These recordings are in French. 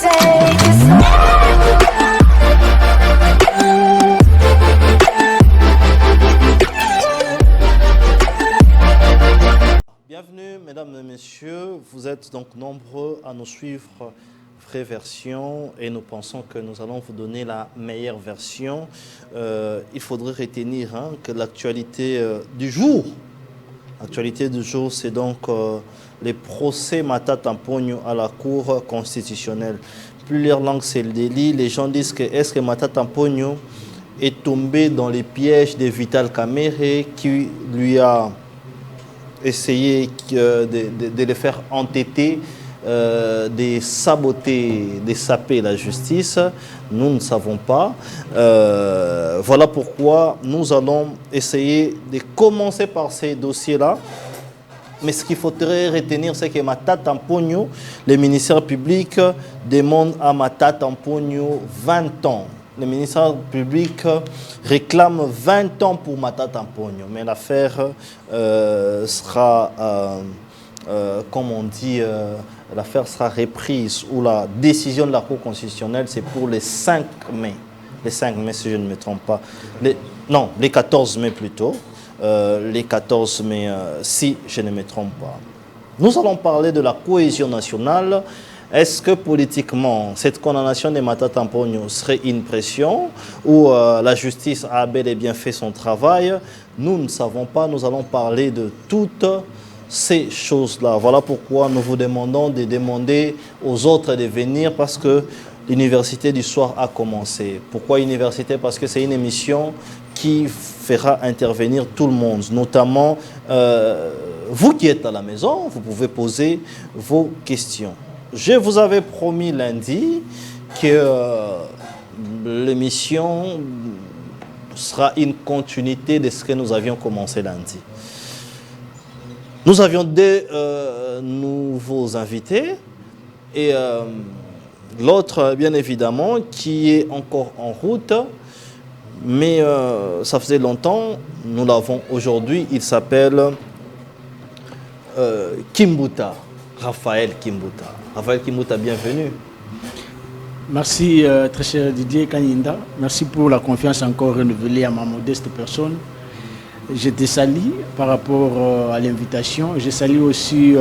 take it slow. Bienvenue, mesdames et messieurs. Vous êtes donc nombreux à nous suivre, vraie version, et nous pensons que nous allons vous donner la meilleure version. Il faudrait retenir que l'actualité du jour, c'est donc les procès Matata Mponyo à la Cour constitutionnelle. Plusieurs langues, c'est le délit. Les gens disent que est-ce que Matata Mponyo est tombé dans les pièges de Vital Kamerhe qui lui a essayé de le faire entêter, de saboter, de saper la justice. Nous ne savons pas. Voilà pourquoi nous allons essayer de commencer par ces dossiers-là. Mais ce qu'il faudrait retenir, c'est que Matata Mponyo, le ministère public demande à Matata Mponyo 20 ans. Le ministère public réclame 20 ans pour Matata Mponyo. Mais l'affaire sera, comme on dit, l'affaire sera reprise, ou la décision de la Cour constitutionnelle, c'est pour le 5 mai. Le 5 mai, si je ne me trompe pas. Non, les 14 mai plutôt. Les 14 mai, si je ne me trompe pas. Nous allons parler de la cohésion nationale. Est-ce que politiquement, cette condamnation de Matata Mponyo serait une pression ou la justice a bel et bien fait son travail? Nous ne savons pas. Nous allons parler de toutes ces choses-là. Voilà pourquoi nous vous demandons de demander aux autres de venir, parce que l'université du soir a commencé. Pourquoi université? Parce que c'est une émission qui fera intervenir tout le monde, notamment vous qui êtes à la maison, vous pouvez poser vos questions. Je vous avais promis lundi que l'émission sera une continuité de ce que nous avions commencé lundi. Nous avions deux nouveaux invités et l'autre, bien évidemment, qui est encore en route, mais ça faisait longtemps, nous l'avons aujourd'hui, il s'appelle Kimbuta, Raphaël Kimbuta. Raphaël Kimbuta, bienvenue. Merci très cher Didier Kanyinda, merci pour la confiance encore renouvelée à ma modeste personne. Je te salue par rapport à l'invitation. Je salue aussi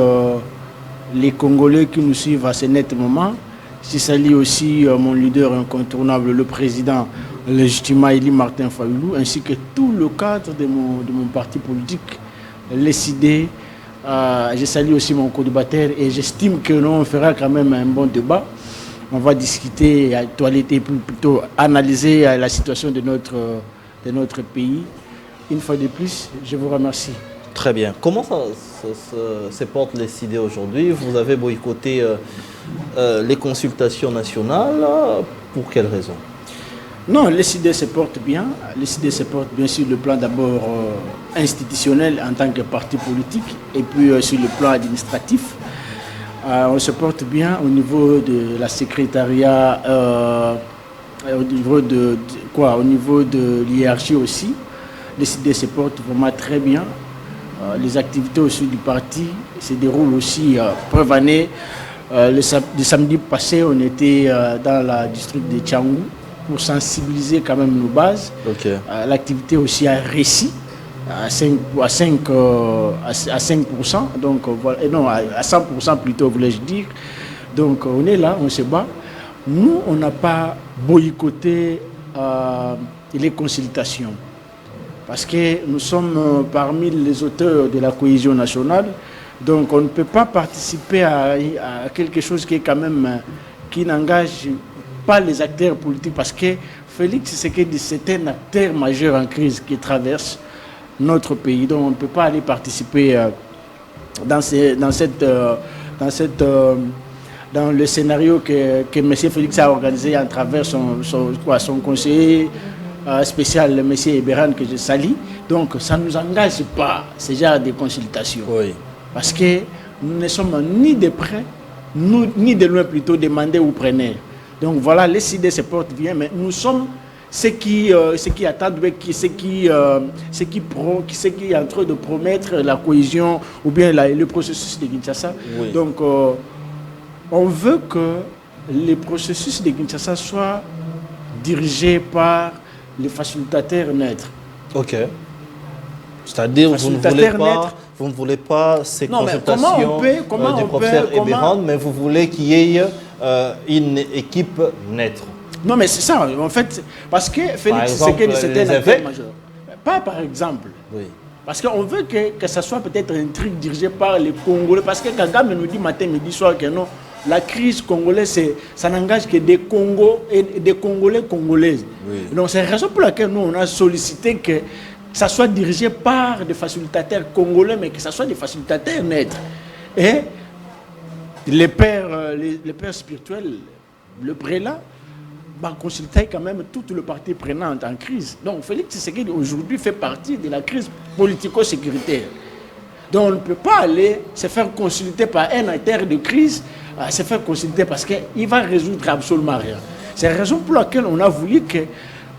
les Congolais qui nous suivent à ce net moment. Je salue aussi mon leader incontournable, le président légitimement Eli Martin Fayulu, ainsi que tout le cadre de mon parti politique, les idées. Je salue aussi mon co-débatteur et j'estime que nous fera quand même un bon débat. On va discuter, toiletter, plutôt analyser la situation de notre pays. Une fois de plus, je vous remercie. Très bien. Comment ça se porte les idées aujourd'hui? Vous avez boycotté les consultations nationales. Pour quelles raisons? Non, les idées se portent bien. Les idées se portent bien sur le plan d'abord institutionnel en tant que parti politique et puis sur le plan administratif. On se porte bien au niveau de la secrétariat, au niveau de l'hiérarchie aussi. Les idées se portent vraiment très bien. Les activités aussi du parti se déroulent aussi preuve année. Le samedi passé, on était dans la district de Tchangou pour sensibiliser quand même nos bases. Okay. L'activité aussi a réussi à 5%, donc voilà, non, à 100% plutôt, voulais-je dire. Donc on est là, on se bat. Nous, on n'a pas boycotté les consultations parce que nous sommes parmi les auteurs de la cohésion nationale. Donc on ne peut pas participer à quelque chose qui est quand même qui n'engage pas les acteurs politiques, parce que Félix Tshisekedi, c'est un acteur majeur en crise qui traverse notre pays. Donc on ne peut pas aller participer dans le scénario que M. Félix a organisé à travers son conseiller spécial, M. Eberan, que je salue. Donc ça ne nous engage pas, ce genre de consultation. Oui. Parce que nous ne sommes ni de près, ni de loin plutôt demandés ou preneurs. Donc voilà, les idées se portent bien, mais nous sommes ceux qui attendent, ceux qui est en train de promettre la cohésion ou bien le processus de Kinshasa. Oui. Donc on veut que le processus de Kinshasa soit dirigé par les facilitateurs neutres. Ok. C'est-à-dire vous ne voulez pas ces consultations du professeur Ebérand, mais vous voulez qu'il y ait une équipe neutre. Non, mais c'est ça, en fait, parce que Félix Tshisekedi, c'était un acteur majeur. Pas par exemple. Oui. Parce qu'on veut que ça soit peut-être un truc dirigé par les Congolais. Parce que Kagame nous dit matin, midi, soir que non, la crise congolaise, ça n'engage que des Congos et des Congolais, Congolaises. Oui. Donc c'est la raison pour laquelle nous, on a sollicité que ça soit dirigé par des facilitateurs congolais, mais que ça soit des facilitateurs neutres. Et les pères spirituels, le prélat, va consulter quand même toute le parti prenant en crise. Donc Félix Tshisekedi aujourd'hui fait partie de la crise politico-sécuritaire. Donc on ne peut pas aller se faire consulter par un acteur de crise, se faire consulter parce qu'il va résoudre absolument rien. C'est la raison pour laquelle on a voulu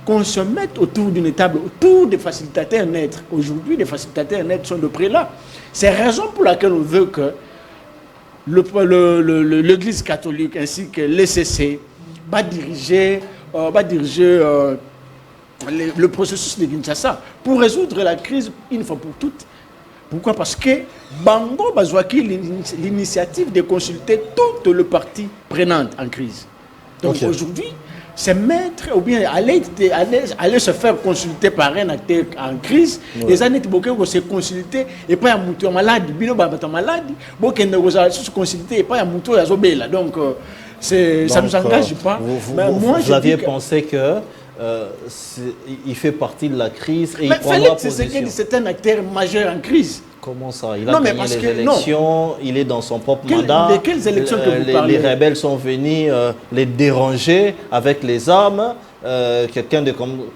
qu'on se mette autour d'une table, autour des facilitateurs neutres. Aujourd'hui, les facilitateurs neutres sont de prélats. C'est la raison pour laquelle on veut que l'Église catholique ainsi que l'ECC va diriger le processus de Kinshasa pour résoudre la crise une fois pour toutes. Pourquoi? Parce que Bango Bazouaki l'initiative de consulter tout le parti prenant en crise. Donc aujourd'hui, c'est mettre ou bien aller se faire consulter par un acteur en crise. Les années qui se consulter et pas à mouton malade, bino babata malade, beaucoup ne se consulter et pas à mouton à zobela. Donc ça ne nous engage pas. Vous aviez pensé que il fait partie de la crise et mais il prendra position. C'est un acteur majeur en crise. Comment ça? Il a gagné les élections, il est dans son propre mandat. De quelles élections que vous parlez? Les rebelles sont venus les déranger avec les armes. Quelqu'un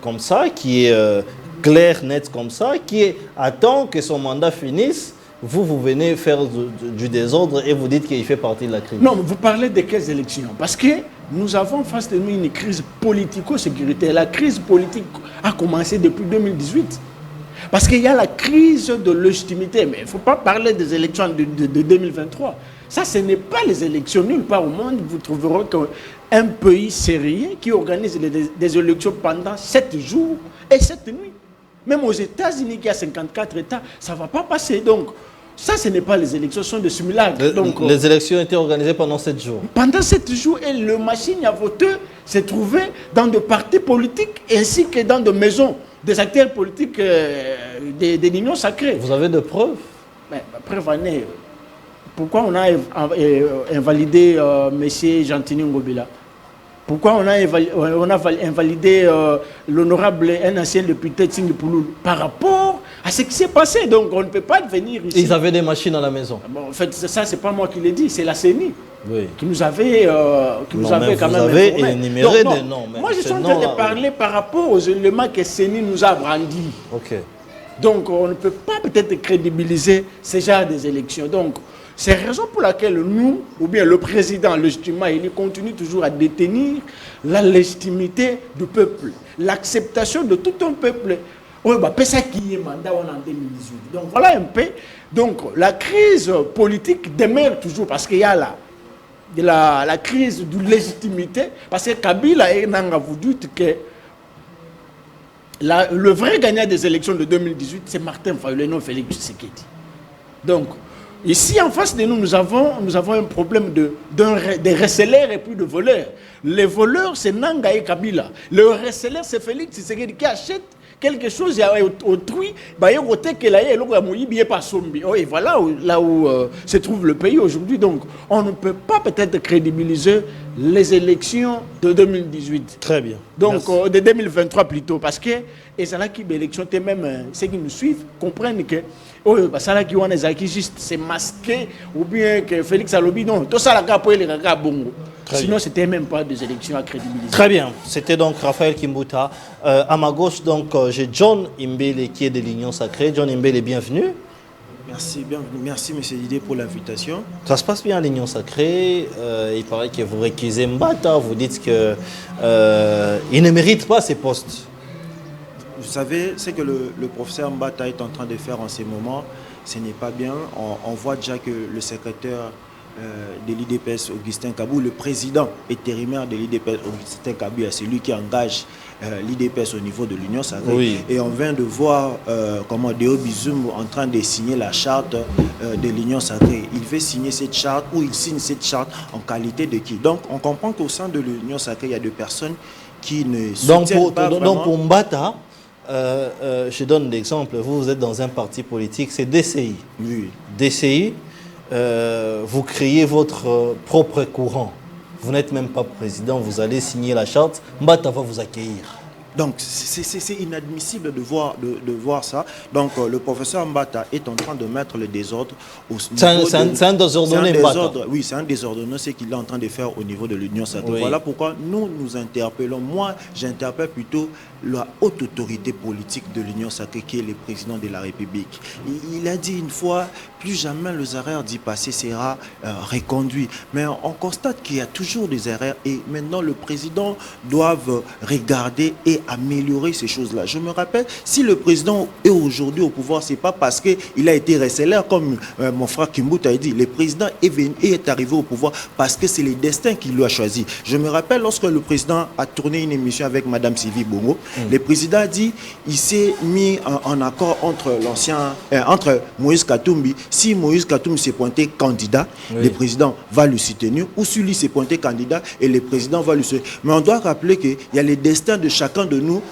comme ça, qui est clair, net comme ça, qui attend que son mandat finisse. Vous venez faire du désordre et vous dites qu'il fait partie de la crise. Non, vous parlez de quelles élections? Parce que nous avons face de nous une crise politico-sécuritaire. La crise politique a commencé depuis 2018. Parce qu'il y a la crise de légitimité. Mais il ne faut pas parler des élections de 2023. Ça, ce n'est pas les élections. Nulle part au monde, vous trouverez qu'un pays sérieux qui organise des élections pendant 7 jours et 7 nuits. Même aux États-Unis, qui a 54 États, ça ne va pas passer. Donc, ça, ce n'est pas les élections, ce sont des simulacres. Les élections étaient organisées pendant 7 jours. Pendant 7 jours, et le machine à voter s'est trouvé dans des partis politiques ainsi que dans des maisons des acteurs politiques des unions sacrées. Vous avez de preuves? Preuve en est. Pourquoi on a invalidé M. Gentini Ngobila? Pourquoi on a invalidé l'honorable, un ancien député Tsing Pouloulou par rapport à ce qui s'est passé? Donc on ne peut pas venir ici. Ils avaient des machines à la maison. Bon, en fait, ça, c'est pas moi qui l'ai dit, c'est la CENI qui nous avait, quand même informé. Vous avez énuméré des noms. Moi, je suis en train de parler par rapport aux éléments que CENI nous a brandis. Donc on ne peut pas peut-être crédibiliser ce genre des élections. Donc, c'est la raison pour laquelle nous, ou bien le président légitimement, il continue toujours à détenir la légitimité du peuple, l'acceptation de tout un peuple. Ça qui est mandat en 2018. Donc voilà un peu. Donc la crise politique demeure toujours parce qu'il y a la crise de légitimité. Parce que Kabila et Nanga vous dites que le vrai gagnant des élections de 2018, c'est Martin Fayulu, non Félix Tshisekedi. Donc, ici, en face de nous, nous avons un problème de receleurs et puis de voleurs. Les voleurs, c'est Nanga et Kabila. Le receleur, c'est Félix Tshisekedi qui achète quelque chose à autrui. Et voilà là où se trouve le pays aujourd'hui. Donc, on ne peut pas peut-être crédibiliser les élections de 2018. Très bien. Donc, de 2023 plutôt. Parce que les élections, même ceux qui nous suivent, comprennent que ça qui est juste c'est masqué ou bien que Félix Alobi non tout ça la pour les bongo. Sinon c'était même pas des élections à crédibiliser. Très bien, c'était donc Raphaël Kimbuta. À ma gauche donc j'ai John Imbele qui est de l'Union Sacrée. John Imbele, bienvenue. Merci, bienvenue. Merci M. Didier pour l'invitation. Ça se passe bien à l'Union Sacrée. Il paraît que vous récusez Mbata, vous dites que il ne mérite pas ces postes. Vous savez, ce que le professeur Mbata est en train de faire en ces moments, ce n'est pas bien. On voit déjà que le secrétaire de l'IDPS, Augustin Kabou, le président intérimaire de l'IDPS, Augustin Kabou, est celui qui engage l'IDPS au niveau de l'Union sacrée. Oui. Et on vient de voir comment Deo Bizoum en train de signer la charte de l'Union sacrée. Il veut signer cette charte, ou il signe cette charte en qualité de qui? Donc on comprend qu'au sein de l'Union sacrée, il y a des personnes qui ne soutiennent pas vraiment. Donc pour Mbata, je donne l'exemple, vous êtes dans un parti politique, c'est DCI. Oui. DCI, vous créez votre propre courant. Vous n'êtes même pas président, vous allez signer la charte, Mbata va vous accueillir. Donc c'est inadmissible de voir ça. Donc le professeur Mbata est en train de mettre le désordre au niveau C'est un désordonné, Mbata. Oui, c'est un désordonné, ce qu'il est en train de faire au niveau de l'Union sacrée. Oui. Voilà pourquoi nous interpellons. Moi, j'interpelle plutôt la haute autorité politique de l'Union sacrée, qui est le président de la République. Il a dit une fois, plus jamais les erreurs d'y passer sera reconduit. Mais on constate qu'il y a toujours des erreurs et maintenant le président doit regarder et améliorer ces choses-là. Je me rappelle, si le président est aujourd'hui au pouvoir, c'est pas parce qu'il a été récélaire, comme mon frère Kimbut a dit. Le président est arrivé au pouvoir parce que c'est le destin qui lui a choisi. Je me rappelle lorsque le président a tourné une émission avec Madame Sylvie Bongo, le président a dit, il s'est mis en accord entre entre Moïse Katumbi. Si Moïse Katumbi s'est pointé candidat, oui, le président va le soutenir, ou si lui s'est pointé candidat et le président va le soutenir. Mais on doit rappeler qu'il y a le destin de chacun de nous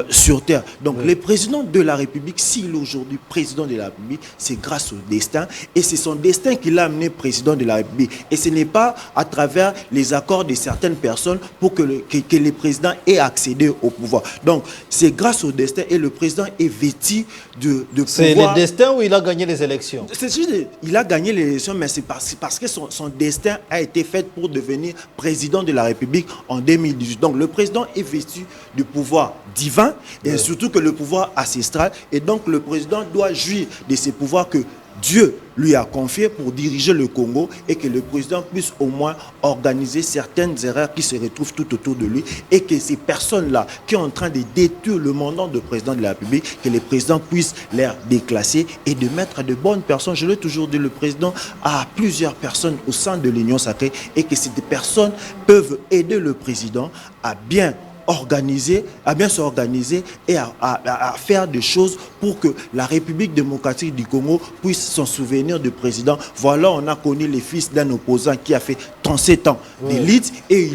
sur terre. Donc oui, le président de la République, s'il est aujourd'hui président de la République, c'est grâce au destin, et c'est son destin qui l'a amené président de la République. Et ce n'est pas à travers les accords de certaines personnes pour que le président ait accédé au pouvoir. Donc c'est grâce au destin, et le président est vêtu de pouvoir. C'est le destin où il a gagné les élections. C'est juste, il a gagné les élections, mais c'est parce que son destin a été fait pour devenir président de la République en 2018. Donc le président est vêtu du pouvoir divin, et surtout que le pouvoir ancestral, et donc le président doit jouir de ces pouvoirs que Dieu lui a confiés pour diriger le Congo, et que le président puisse au moins organiser certaines erreurs qui se retrouvent tout autour de lui, et que ces personnes-là qui sont en train de détruire le mandat de président de la République, que le président puisse les déclasser et de mettre de bonnes personnes. Je l'ai toujours dit, le président a plusieurs personnes au sein de l'Union sacrée, et que ces personnes peuvent aider le président à bien s'organiser et à faire des choses pour que la République démocratique du Congo puisse s'en souvenir du président. Voilà, on a connu les fils d'un opposant qui a fait 37 ans d'élite, et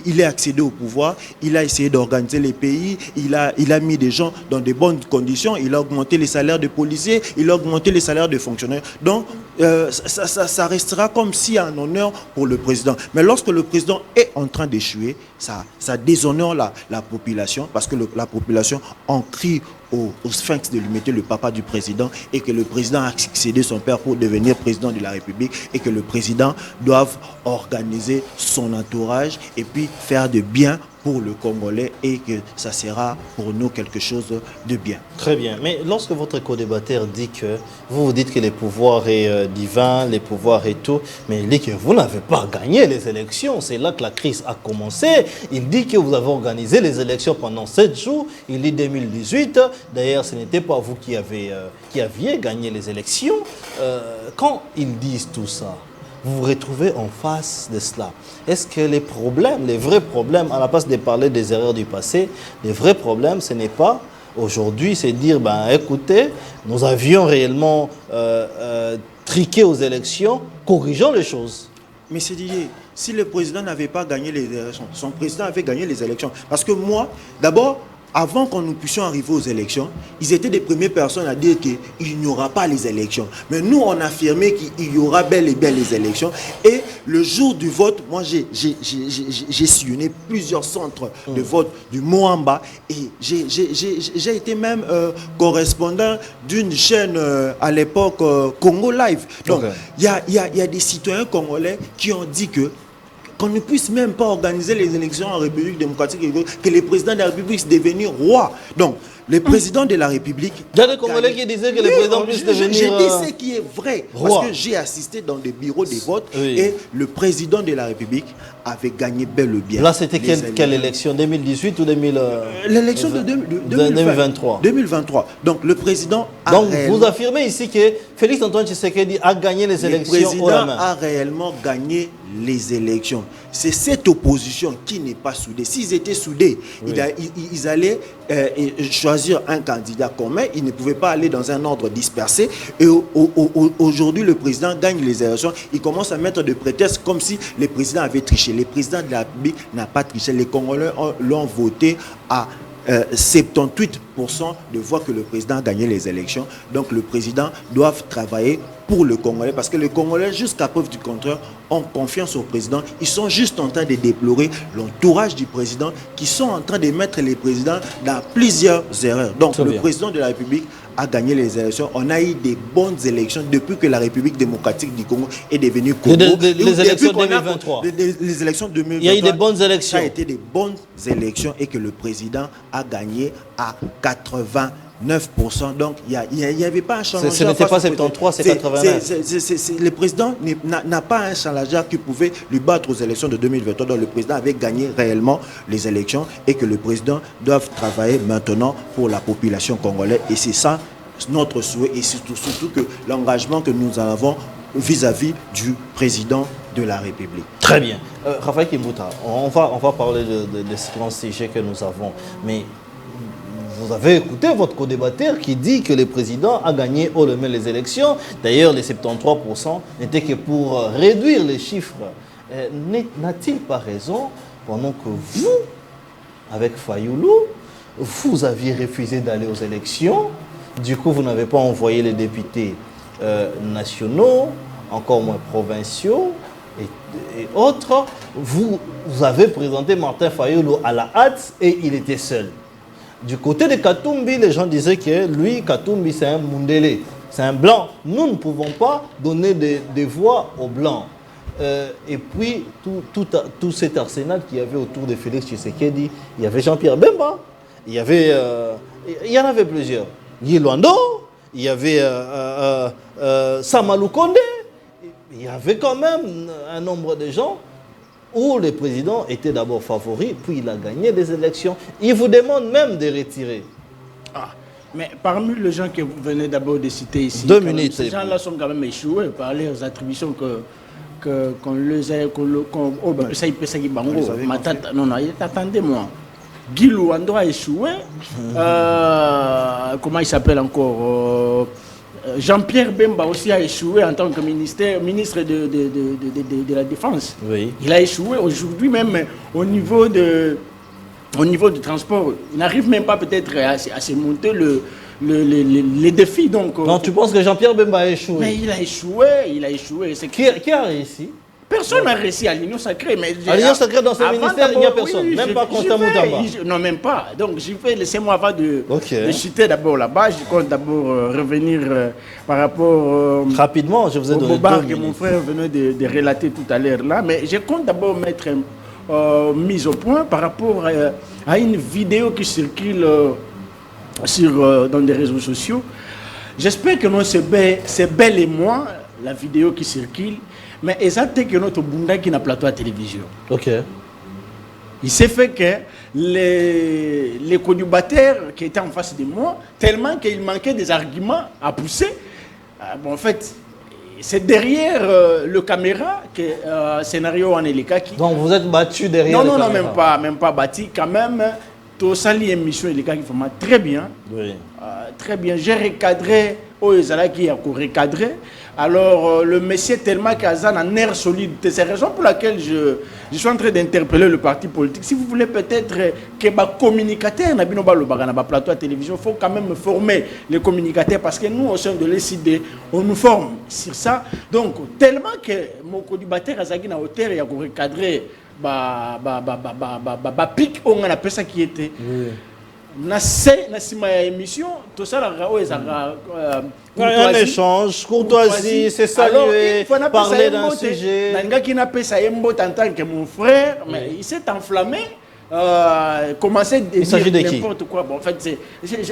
il est accédé au pouvoir, il a essayé d'organiser les pays, il a mis des gens dans de bonnes conditions, il a augmenté les salaires des policiers, il a augmenté les salaires des fonctionnaires. Donc, ça restera comme si un honneur pour le président. Mais lorsque le président est en train d'échouer, ça déshonore la population, parce que la population en crie au sphinx de lui mettre le papa du président, et que le président a succédé son père pour devenir président de la République, et que le président doit organiser son entourage et puis faire de bien pour le Congolais, et que ça sera pour nous quelque chose de bien. Très bien. Mais lorsque votre co-débatteur dit que vous dites que les pouvoirs est divin, les pouvoirs et tout, mais il dit que vous n'avez pas gagné les élections, c'est là que la crise a commencé. Il dit que vous avez organisé les élections pendant 7 jours, il dit 2018. D'ailleurs, ce n'était pas vous qui aviez gagné les élections. Quand ils disent tout ça, vous vous retrouvez en face de cela. Est-ce que les vrais problèmes, à la place de parler des erreurs du passé, les vrais problèmes, ce n'est pas aujourd'hui, c'est dire, écoutez, nous avions réellement triqué aux élections, corrigeons les choses. Mais c'est Didier, si le président n'avait pas gagné les élections, son président avait gagné les élections. Parce que moi, d'abord, avant que nous puissions arriver aux élections, ils étaient les premières personnes à dire qu'il n'y aura pas les élections. Mais nous, on affirmait qu'il y aura bel et bien les élections. Et le jour du vote, moi, j'ai sillonné plusieurs centres de vote du Moamba. Et j'ai été même correspondant d'une chaîne à l'époque Congo Live. Donc, il y a des citoyens congolais qui ont dit qu'on ne puisse même pas organiser les élections en République démocratique, que le président de la République puisse devenir roi. Donc, Le président de la République... Il y a des Congolais qui disaient que le président puisse devenir... Je dis ce qui est vrai, roi. parce que j'ai assisté dans des bureaux de vote et le président de la République avait gagné bel et bien. Là, c'était quelle élection? 2018 ou 2000... L'élection de 2023. 2023. Donc, le président a Donc, vous affirmez ici que Félix Antoine Tshisekedi a gagné les élections au la main. Le président a réellement gagné les élections. C'est cette opposition qui n'est pas soudée. S'ils étaient soudés, ils allaient choisir un candidat commun. Ils ne pouvaient pas aller dans un ordre dispersé. Et aujourd'hui, le président gagne les élections. Il commence à mettre des prétextes comme si le président avait triché. Le président de la République n'a pas triché. Les Congolais l'ont voté à 78% de voix que le président a gagné les élections. Donc le président doit travailler pour le Congolais, parce que les Congolais, jusqu'à preuve du contraire, ont confiance au président. Ils sont juste en train de déplorer l'entourage du président, qui sont en train de mettre les présidents dans plusieurs erreurs. Donc le président de la République a gagné les élections. On a eu des bonnes élections depuis que la République démocratique du Congo est devenue Congo. Les élections 2023. Les élections 2023. Il y a eu des bonnes élections. Ça a été des bonnes élections et que le président a gagné à 89%. Donc, il n'y avait pas un challenge. Ce n'était pas 73, c'est 89. Le président n'a pas un challenge qui pouvait lui battre aux élections de 2023. Donc, le président avait gagné réellement les élections et que le président doit travailler maintenant pour la population congolaise. Et c'est ça notre souhait et surtout que l'engagement que nous avons vis-à-vis du président de la République. Très bien. Raphaël Kimbouta, on va parler de ce grand sujet que nous avons. Mais vous avez écouté votre co-débatteur qui dit que le président a gagné haut le main les élections. D'ailleurs, les 73% n'étaient que pour réduire les chiffres. N'a-t-il pas raison pendant que vous, avec Fayoulou, vous aviez refusé d'aller aux élections? Du coup, vous n'avez pas envoyé les députés nationaux, encore moins provinciaux et autres. Vous avez présenté Martin Fayoulou à la hâte et il était seul. Du côté de Katumbi, les gens disaient que lui, Katumbi, c'est un Mundele, c'est un blanc. Nous ne pouvons pas donner des voix aux blancs. Et puis, tout cet arsenal qu'il y avait autour de Félix Tshisekedi, il y avait Jean-Pierre Bemba, il y en avait plusieurs. Yilwando, il y avait Samalou Kondé, il y avait quand même un nombre de gens où le président était d'abord favori, puis il a gagné des élections. Il vous demande même de retirer. Mais parmi les gens que vous venez d'abord de citer ici, 2 minutes. Ces gens-là sont quand même échoués par les attributions qu'on les a... ça, il peut ça, non, attendez-moi. Guy Luando a échoué. Comment il s'appelle encore Jean-Pierre Bemba aussi a échoué en tant que ministre de la Défense. Oui. Il a échoué aujourd'hui même au niveau du transport. Il n'arrive même pas peut-être à se monter les défis. Donc, non, tu penses que Jean-Pierre Bemba a échoué? Mais il a échoué. Qui a réussi? Personne n'a réussi à l'Union Sacrée. À l'Union Sacrée, dans ce ministère, il n'y a personne. Même pas Constant Moutamba. Non, même pas. Donc, laissez-moi avant de chuter d'abord là-bas. Je compte d'abord revenir par rapport rapidement, je vous ai donné au bar que mon frère venait de relater tout à l'heure là. Mais je compte d'abord mettre mise au point par rapport à une vidéo qui circule dans des réseaux sociaux. J'espère que non, c'est bel et moi, la vidéo qui circule. Mais exactement que notre Bunda qui n'a plateau à télévision. Ok. Il s'est fait que les co-débatteurs qui étaient en face de moi, tellement qu'il manquait des arguments à pousser, en fait, c'est derrière le caméra que scénario en Eleka qui... Donc vous êtes battu derrière le caméra? Non, même pas battu. Quand même, tout ça, l'émission Eleka qui fait très bien. Oui. Très bien. J'ai recadré, qui a recadré. Alors, le monsieur tellement qu'Azan a un air solide. C'est la raison pour laquelle je suis en train d'interpeller le parti politique. Si vous voulez peut-être que les communicateurs n'ont pas plateau à télévision, il faut quand même former les communicateurs parce que nous, au sein de l'ECD, on nous forme sur ça. Donc, tellement que mon co-débatteur Azagui na hauteur et a recadré pic, on a appelé ça qui était. Na émission, tout ça, un échange, courtoisie, c'est saluer, parler d'un sujet. Nanga qui n'a pas ça en tant que mon frère, mais il s'est enflammé. commencer à s'agit de dire qui? n'importe quoi. Bon, en fait,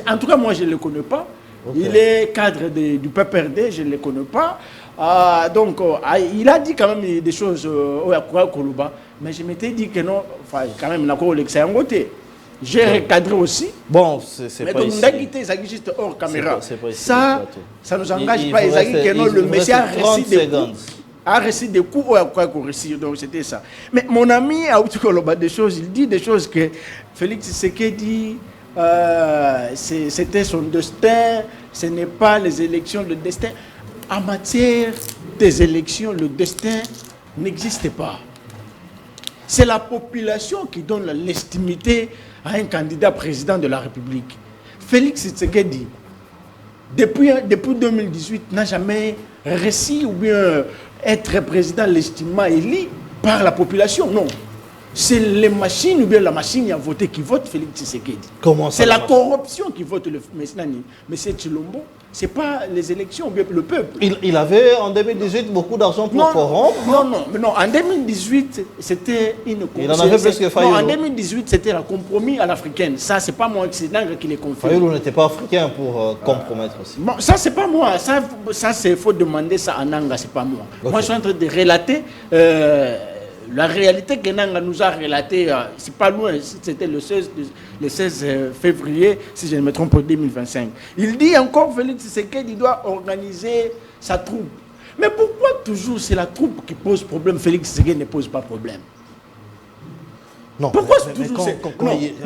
en tout cas, moi, je ne le connais pas. Okay. Il est cadre du PPRD, je ne le connais pas. Donc, il a dit quand même des choses au Koluba, mais je m'étais dit que non, enfin, quand même, c'est un côté. J'ai recadré aussi. Bon, c'est pas ici. Mais ça juste hors caméra. Pas ici, ça ne nous engage pas. Le Messie a réussi des coups ou à quoi qu'on réussit. Donc c'était ça. Mais mon ami a des choses, il dit des choses que Félix Tshisekedi c'était son destin, ce n'est pas les élections, le destin. En matière des élections, le destin n'existe pas. C'est la population qui donne la légitimité à un candidat président de la République. Félix Tshisekedi, depuis 2018, n'a jamais réussi ou bien être président légitimement élu par la population. Non. C'est les machines ou bien la machine à voter qui vote Félix Tshisekedi. Comment ça? C'est la corruption qui vote le M. Tshilombo. Ce n'est pas les élections ou bien le peuple. Il avait en 2018 beaucoup d'argent pour corrompre. Non. En 2018, c'était une... Il en avait plus que Fayoulou. Non, en 2018, c'était un compromis à l'africaine. Ça, c'est pas moi qui l'ai confirmé. Fayoulou n'était pas africain pour compromettre aussi. Bon, ça, c'est pas moi. Ça c'est faut demander ça à Nanga, c'est pas moi. Okay. Moi, je suis en train de relater la réalité que Nanga nous a relatée. C'est pas loin, c'était le 16 février, si je ne me trompe pas, 2025. Il dit encore, Félix Tshisekedi, il doit organiser sa troupe. Mais pourquoi toujours c'est la troupe qui pose problème? Félix Tshisekedi ne pose pas problème. Non. Pourquoi mais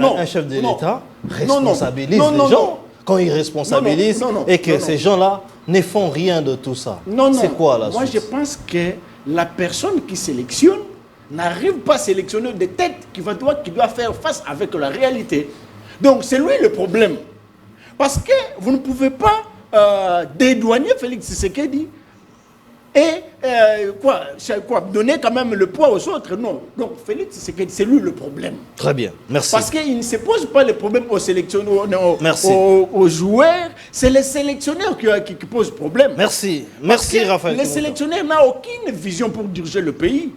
quand un chef de l'État responsabilise les gens, quand il responsabilise et que ces gens-là ne font rien de tout ça, c'est quoi la source? Moi, je pense que la personne qui sélectionne n'arrive pas à sélectionner des têtes qui doit faire face avec la réalité. Donc, c'est lui le problème. Parce que vous ne pouvez pas dédouaner Félix Tshisekedi et donner quand même le poids aux autres. Non. Donc, Félix Tshisekedi, c'est lui le problème. Très bien, merci. Parce qu'il ne se pose pas le problème aux sélectionneurs, aux joueurs. C'est les sélectionneurs qui posent problème. Merci, Raphaël. Les sélectionneurs n'ont aucune vision pour diriger le pays.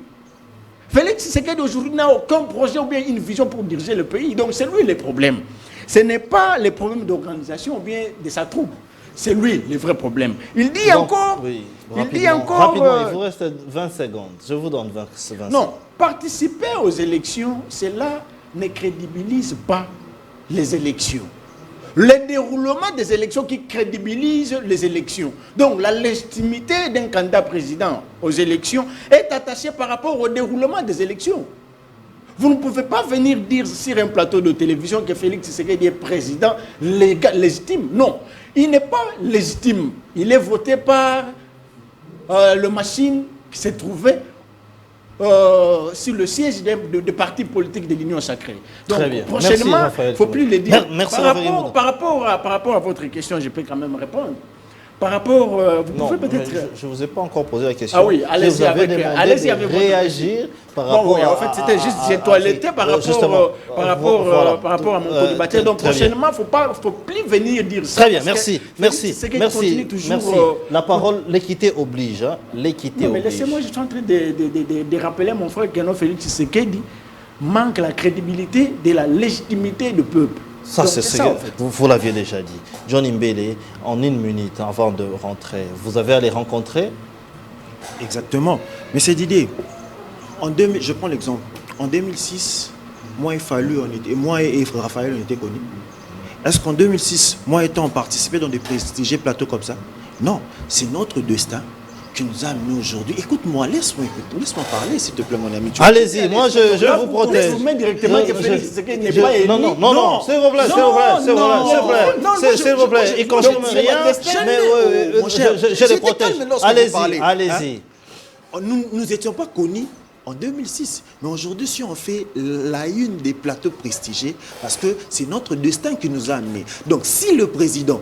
Félix Tshisekedi aujourd'hui n'a aucun projet ou bien une vision pour diriger le pays. Donc c'est lui le problème. Ce n'est pas le problème d'organisation ou bien de sa troupe. C'est lui le vrai problème. Il dit encore... Oui, rapidement, il vous reste 20 secondes. Je vous donne 20 secondes. Non, participer aux élections, cela ne crédibilise pas les élections. Le déroulement des élections qui crédibilise les élections. Donc la légitimité d'un candidat président aux élections est attachée par rapport au déroulement des élections. Vous ne pouvez pas venir dire sur un plateau de télévision que Félix Tshisekedi est président légitime. Non, il n'est pas légitime. Il est voté par le machine qui s'est trouvé sur le siège de partis politiques de l'Union sacrée. Donc, prochainement, il ne faut plus le dire. Merci, par rapport à votre question, je peux quand même répondre. Par rapport, vous pouvez peut-être... Je ne vous ai pas encore posé la question. Ah oui, allez-y avec réagir par rapport en fait, c'était juste j'ai toiletté par rapport à mon co-débatteur. Donc, prochainement, il ne faut plus venir dire ça. Très bien, merci. La parole, l'équité oblige. L'équité oblige. Mais laissez-moi, je suis en train de rappeler mon frère Keno Félix Tshisekedi manque la crédibilité de la légitimité du peuple. Ça, c'est ce que vous l'aviez déjà dit. John Mbele, en 1 minute avant de rentrer, vous avez à les rencontrer? Exactement. Mais c'est Didier. Je prends l'exemple. En 2006, moi et Raphaël, on était connus. Est-ce qu'en 2006, moi et toi, on participait dans des prestigieux plateaux comme ça? Non. C'est notre destin qui nous a amenés aujourd'hui. Écoute-moi, laisse-moi parler, s'il te plaît, mon ami. Allez-y, moi je vous protège. Vous directement que Félix Tshisekedi n'est pas élu. Non, s'il vous plaît, il ne confirme rien, mais je les protège. Allez-y. Nous n'étions pas connus en 2006, mais aujourd'hui, si on fait la une des plateaux prestigieux, parce que c'est notre destin qui nous a amenés. Donc, si le président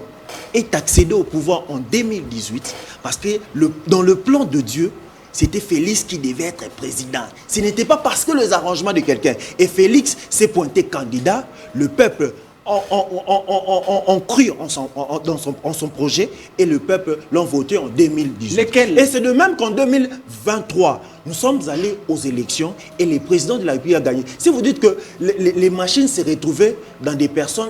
est accédé au pouvoir en 2018, parce que dans le plan de Dieu, c'était Félix qui devait être président. Ce n'était pas parce que les arrangements de quelqu'un. Et Félix s'est pointé candidat, le peuple ont cru en son projet et le peuple l'ont voté en 2018. Lesquels? Et c'est de même qu'en 2023, nous sommes allés aux élections et le président de la République a gagné. Si vous dites que les machines s'est retrouvées dans des personnes,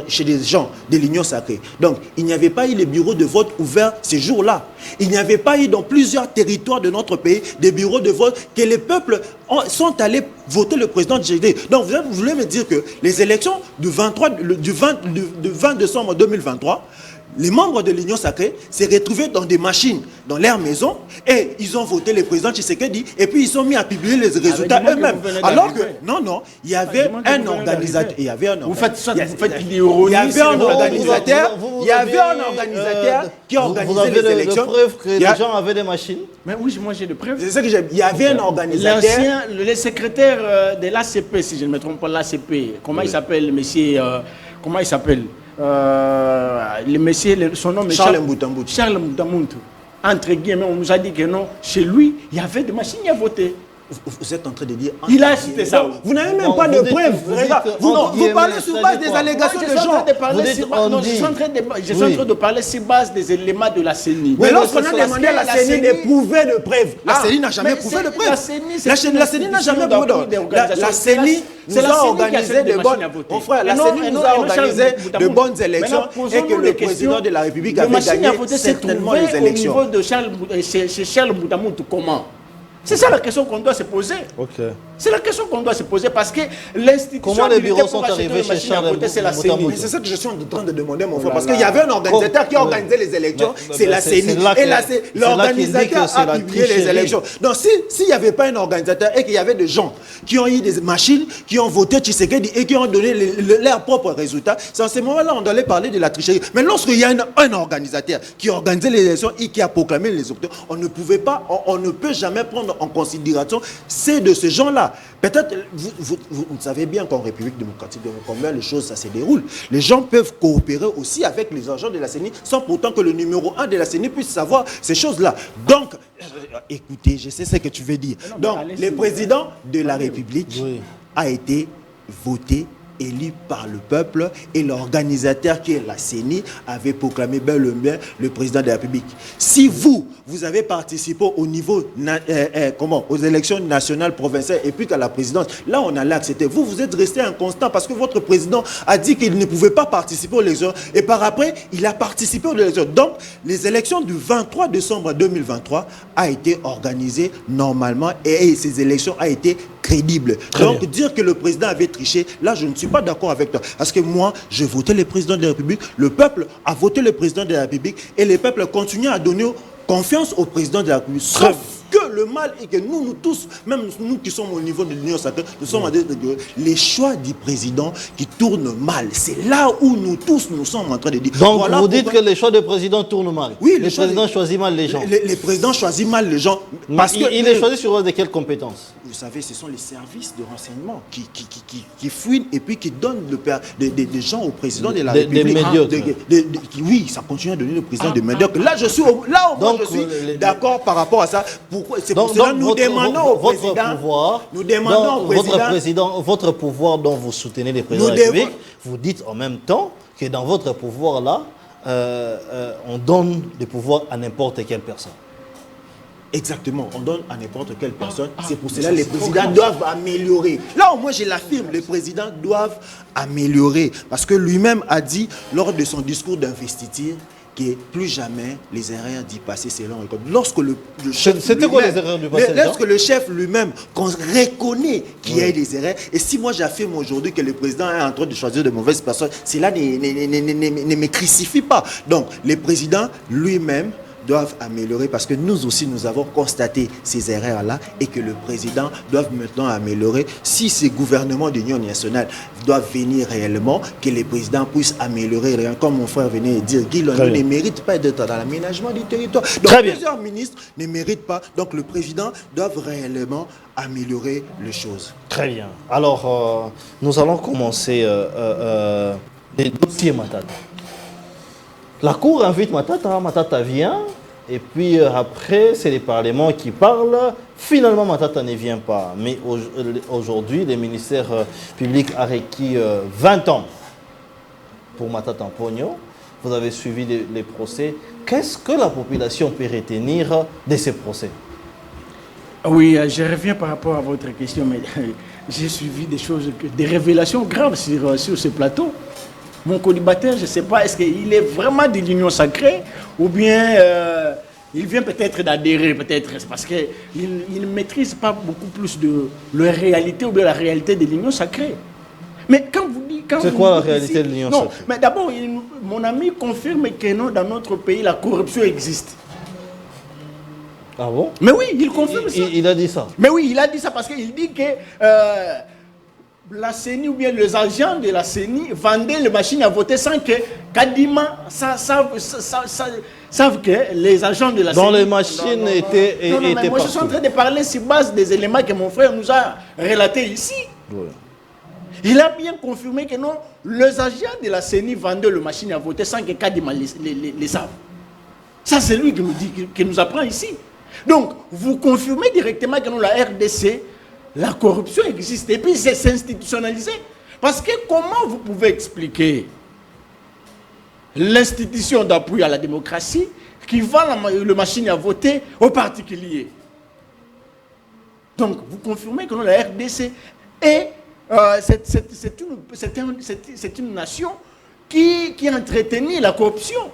chez des gens de l'Union sacrée, donc il n'y avait pas eu les bureaux de vote ouverts ces jours-là. Il n'y avait pas eu dans plusieurs territoires de notre pays des bureaux de vote que les peuples sont allés voter le président de GD. Donc vous voulez me dire que les élections du 20 décembre 2023, les membres de l'Union sacrée s'est retrouvés dans des machines, dans leur maison, et ils ont voté le président Tshisekedi, et puis ils sont mis à publier les résultats eux-mêmes. Alors que, non, il y avait un organisateur. Il y avait un organisateur qui organisait les élections. Vous avez la preuve que les gens avaient des machines? Mais oui, moi j'ai des preuves. C'est ça que j'aime. Il y avait un organisateur. Le secrétaire de l'ACP, si je ne me trompe pas, l'ACP, comment il s'appelle, monsieur, comment il s'appelle? Le monsieur, son nom est Charles Mboutambout. Charles Mboutambout. Entre guillemets, on nous a dit que non, chez lui, il y avait des machines à voter. Vous êtes en train de dire... Il a cité ça. Vous n'avez même pas de preuves. Vous parlez sur base des allégations de gens. Je suis en train de parler sur base des éléments de la CENI. Mais lorsqu'on a demandé à la CENI de prouver de preuves, la CENI n'a jamais prouvé de preuves. La CENI n'a jamais prouvé de preuves. La CENI nous a organisé de bonnes... Mon frère, la CENI nous a organisé de bonnes élections et que le président de la République avait gagné certainement les élections. Au niveau de Charles Mboutambout, comment? C'est ça la question qu'on doit se poser. Okay. C'est la question qu'on doit se poser parce que l'institution... Comment les bureaux sont arrivés chez Charles Mboutambout? C'est la CENI. C'est ça que je suis en train de demander, mon frère. Parce qu'il y avait un organisateur qui organisait les élections, c'est la CENI. Et l'organisateur a publié les élections. Donc s'il n'y avait pas un organisateur et qu'il y avait des gens qui ont eu des machines, qui ont voté Tshisekedi et qui ont donné leurs propres résultats, c'est en ce moment-là on doit parler de la tricherie. Mais lorsqu'il y a un organisateur qui a organisé les élections et qui a proclamé les résultats, on ne peut jamais prendre en considération c'est de ce gens-là. Peut-être, vous savez bien qu'en République démocratique de combien les choses ça se déroule. Les gens peuvent coopérer aussi avec les agents de la CENI sans pourtant que le numéro 1 de la CENI puisse savoir ces choses-là. Donc, écoutez, je sais ce que tu veux dire. Donc, le président de la République a été voté, élu par le peuple, et l'organisateur qui est la CENI avait proclamé bel et bien le président de la République. Si vous avez participé au niveau aux élections nationales, provinciales et puis qu'à la présidence, là on allait accepter. Vous êtes resté inconstant parce que votre président a dit qu'il ne pouvait pas participer aux élections et par après il a participé aux élections. Donc les élections du 23 décembre 2023 a été organisées normalement et ces élections a été crédible. Donc dire que le président avait triché, là je ne suis pas d'accord avec toi. Parce que moi, je votais le président de la République, le peuple a voté le président de la République et le peuple continue à donner confiance au président de la République. Sauf que le mal est que nous tous, même nous qui sommes au niveau de l'Union sacrée, nous sommes à dire que les choix du président qui tournent mal. C'est là où nous tous nous sommes en train de dire. Donc voilà, vous dites que les choix du président tournent mal. Oui, le président choisit mal les gens. Les présidents choisissent mal les gens. Parce il les choisit sur base de quelles compétences? Vous savez, ce sont les services de renseignement qui fouinent et puis qui donnent des gens au président de la République. Des médiocres. Oui, ça continue à donner le président de médiocre. Là, je suis d'accord par rapport à ça. C'est pour cela que nous demandons au président... Votre pouvoir dont vous soutenez les présidents de la République, vous dites en même temps que dans votre pouvoir-là, on donne des pouvoirs à n'importe quelle personne. Exactement, on donne à n'importe quelle personne. C'est pour cela que les présidents doivent améliorer. Là, au moins, je l'affirme, les présidents doivent améliorer. Parce que lui-même a dit, lors de son discours d'investiture, que plus jamais les erreurs d'y passer selon le code. Lorsque le chef... C'était quoi les erreurs du passé? Lorsque le chef lui-même reconnaît qu'il y a eu des erreurs, et si moi j'affirme aujourd'hui que le président est en train de choisir de mauvaises personnes, cela ne me crucifie pas. Donc, le président lui-même doivent améliorer parce que nous aussi nous avons constaté ces erreurs-là et que le président doit maintenant améliorer. Si ces gouvernements d'union nationale doivent venir réellement, que les présidents puissent améliorer. Comme mon frère venait de dire, Guy Londo ne mérite pas d'être dans l'aménagement du territoire. Donc plusieurs ministres ne méritent pas. Donc le président doit réellement améliorer les choses. Très bien. Alors, nous allons commencer les dossiers Matata. La Cour invite Matata, Matata vient, et puis après, c'est les parlements qui parlent. Finalement, Matata ne vient pas. Mais aujourd'hui, le ministère public a requis 20 ans pour Matata Mponyo. Vous avez suivi les procès. Qu'est-ce que la population peut retenir de ces procès? Oui, je reviens par rapport à votre question, mais j'ai suivi des choses, des révélations graves sur ce plateau. Mon colibataire, je ne sais pas, est-ce qu'il est vraiment de l'union sacrée ou bien il vient peut-être d'adhérer, peut-être, parce qu'il ne maîtrise pas beaucoup plus de la réalité ou de la réalité de l'union sacrée. Mais quand vous dites... C'est quoi la réalité de l'union sacrée? Non, mais d'abord, mon ami confirme que non, dans notre pays, la corruption existe. Ah bon? Mais oui, il confirme ça. Il a dit ça. Mais oui, il a dit ça parce qu'il dit que la CENI ou bien les agents de la CENI vendaient les machines à voter sans que Kadima savent que les agents de la CENI... Dont les machines étaient mais moi partout. je suis en train de parler sur base des éléments que mon frère nous a relatés ici. Ouais. Il a bien confirmé que non, les agents de la CENI vendaient les machines à voter sans que Kadima les savent. Ça c'est lui qui nous dit, qui nous apprend ici. Donc, vous confirmez directement que dans la RDC, la corruption existe. Et puis, c'est institutionnalisé. Parce que comment vous pouvez expliquer l'institution d'appui à la démocratie qui vend la machine à voter aux particuliers? Donc, vous confirmez que dans la RDC, et c'est une nation qui a entretenu la corruption.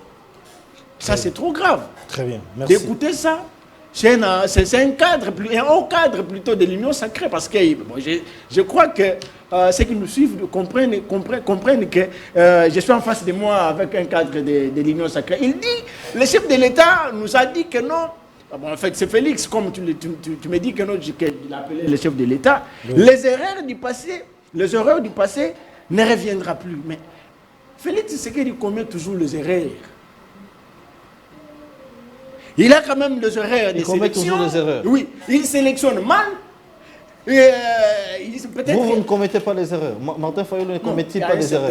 Ça, c'est trop grave. Très bien, merci. D'écouter ça. C'est un cadre, un haut cadre plutôt de l'union sacrée, parce que bon, je crois que ceux qui nous suivent comprennent que je suis en face de moi avec un cadre de l'union sacrée. Il dit, le chef de l'État nous a dit que non, bon, en fait c'est Félix, comme tu me dis que non, qu'il appelait le chef de l'État, oui. Les erreurs du passé ne reviendront plus. Mais Félix, c'est qu'il commet toujours les erreurs. Il a quand même des erreurs de sélection. Il commet toujours des erreurs. Oui, il sélectionne mal. Vous ne commettez pas les erreurs. Martin Fayulu ne commet-il pas les erreurs?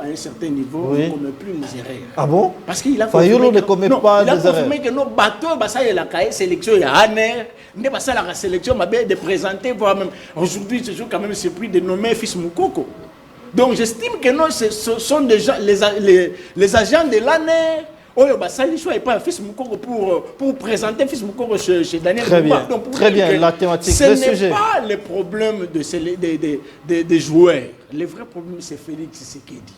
À un certain niveau, oui. Il ne commet plus les erreurs. Ah bon? Parce qu'il a Fayulu ne commet pas les erreurs. Il a confirmé que nos bateaux, il a cahier sélection, il y a Aner, il a la sélection, de présenter, voire même. Aujourd'hui, je suis quand même surpris de nommer Fils Moukoko. Donc j'estime que non, ce sont déjà les agents de l'ANER. Oh, bah, ça, il n'est pas Fils Moukoko pour présenter Fils Moukoko chez Daniel. Très bien, donc, très bien, la thématique, le sujet. Ce n'est pas le problème des joueurs. Le vrai problème, c'est Félix Tshisekedi.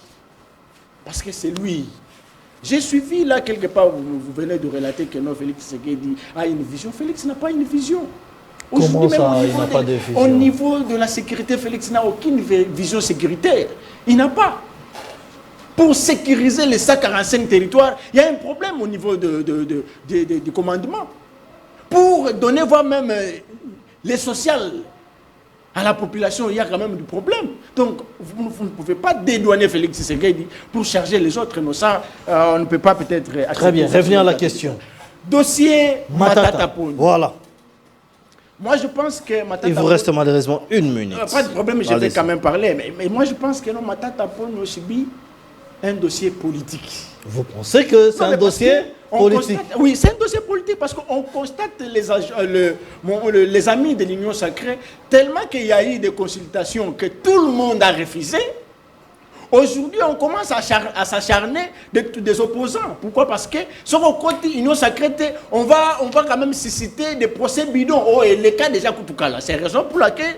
Parce que c'est lui. J'ai suivi là, quelque part, vous venez de relater que non, Félix Tshisekedi a une vision. Félix n'a pas une vision. Comment ça, il n'a pas de vision? Au niveau de la sécurité, Félix n'a aucune vision sécuritaire. Il n'a pas. Pour sécuriser les 145 territoires, il y a un problème au niveau du commandement. Pour donner voire même les sociales à la population, il y a quand même du problème. Donc, vous ne pouvez pas dédouaner Félix Tshisekedi pour charger les autres. Mais ça, on ne peut pas peut-être... Très bien, revenons à la question. Dossier Matata Ponyo. Voilà. Moi, je pense que Matata... Il vous reste malheureusement une minute. Pas de problème, je vais quand même parler. Mais moi, je pense que non, Matata Ponyo subit un dossier politique. Vous pensez que c'est un dossier politique? Oui, c'est un dossier politique parce qu'on constate les amis de l'Union sacrée, tellement qu'il y a eu des consultations que tout le monde a refusé. Aujourd'hui, on commence à s'acharner des opposants. Pourquoi? Parce que sur le côté Union sacrée, on va quand même susciter des procès bidons. Oh, et les cas déjà Koutoukala. C'est la raison pour laquelle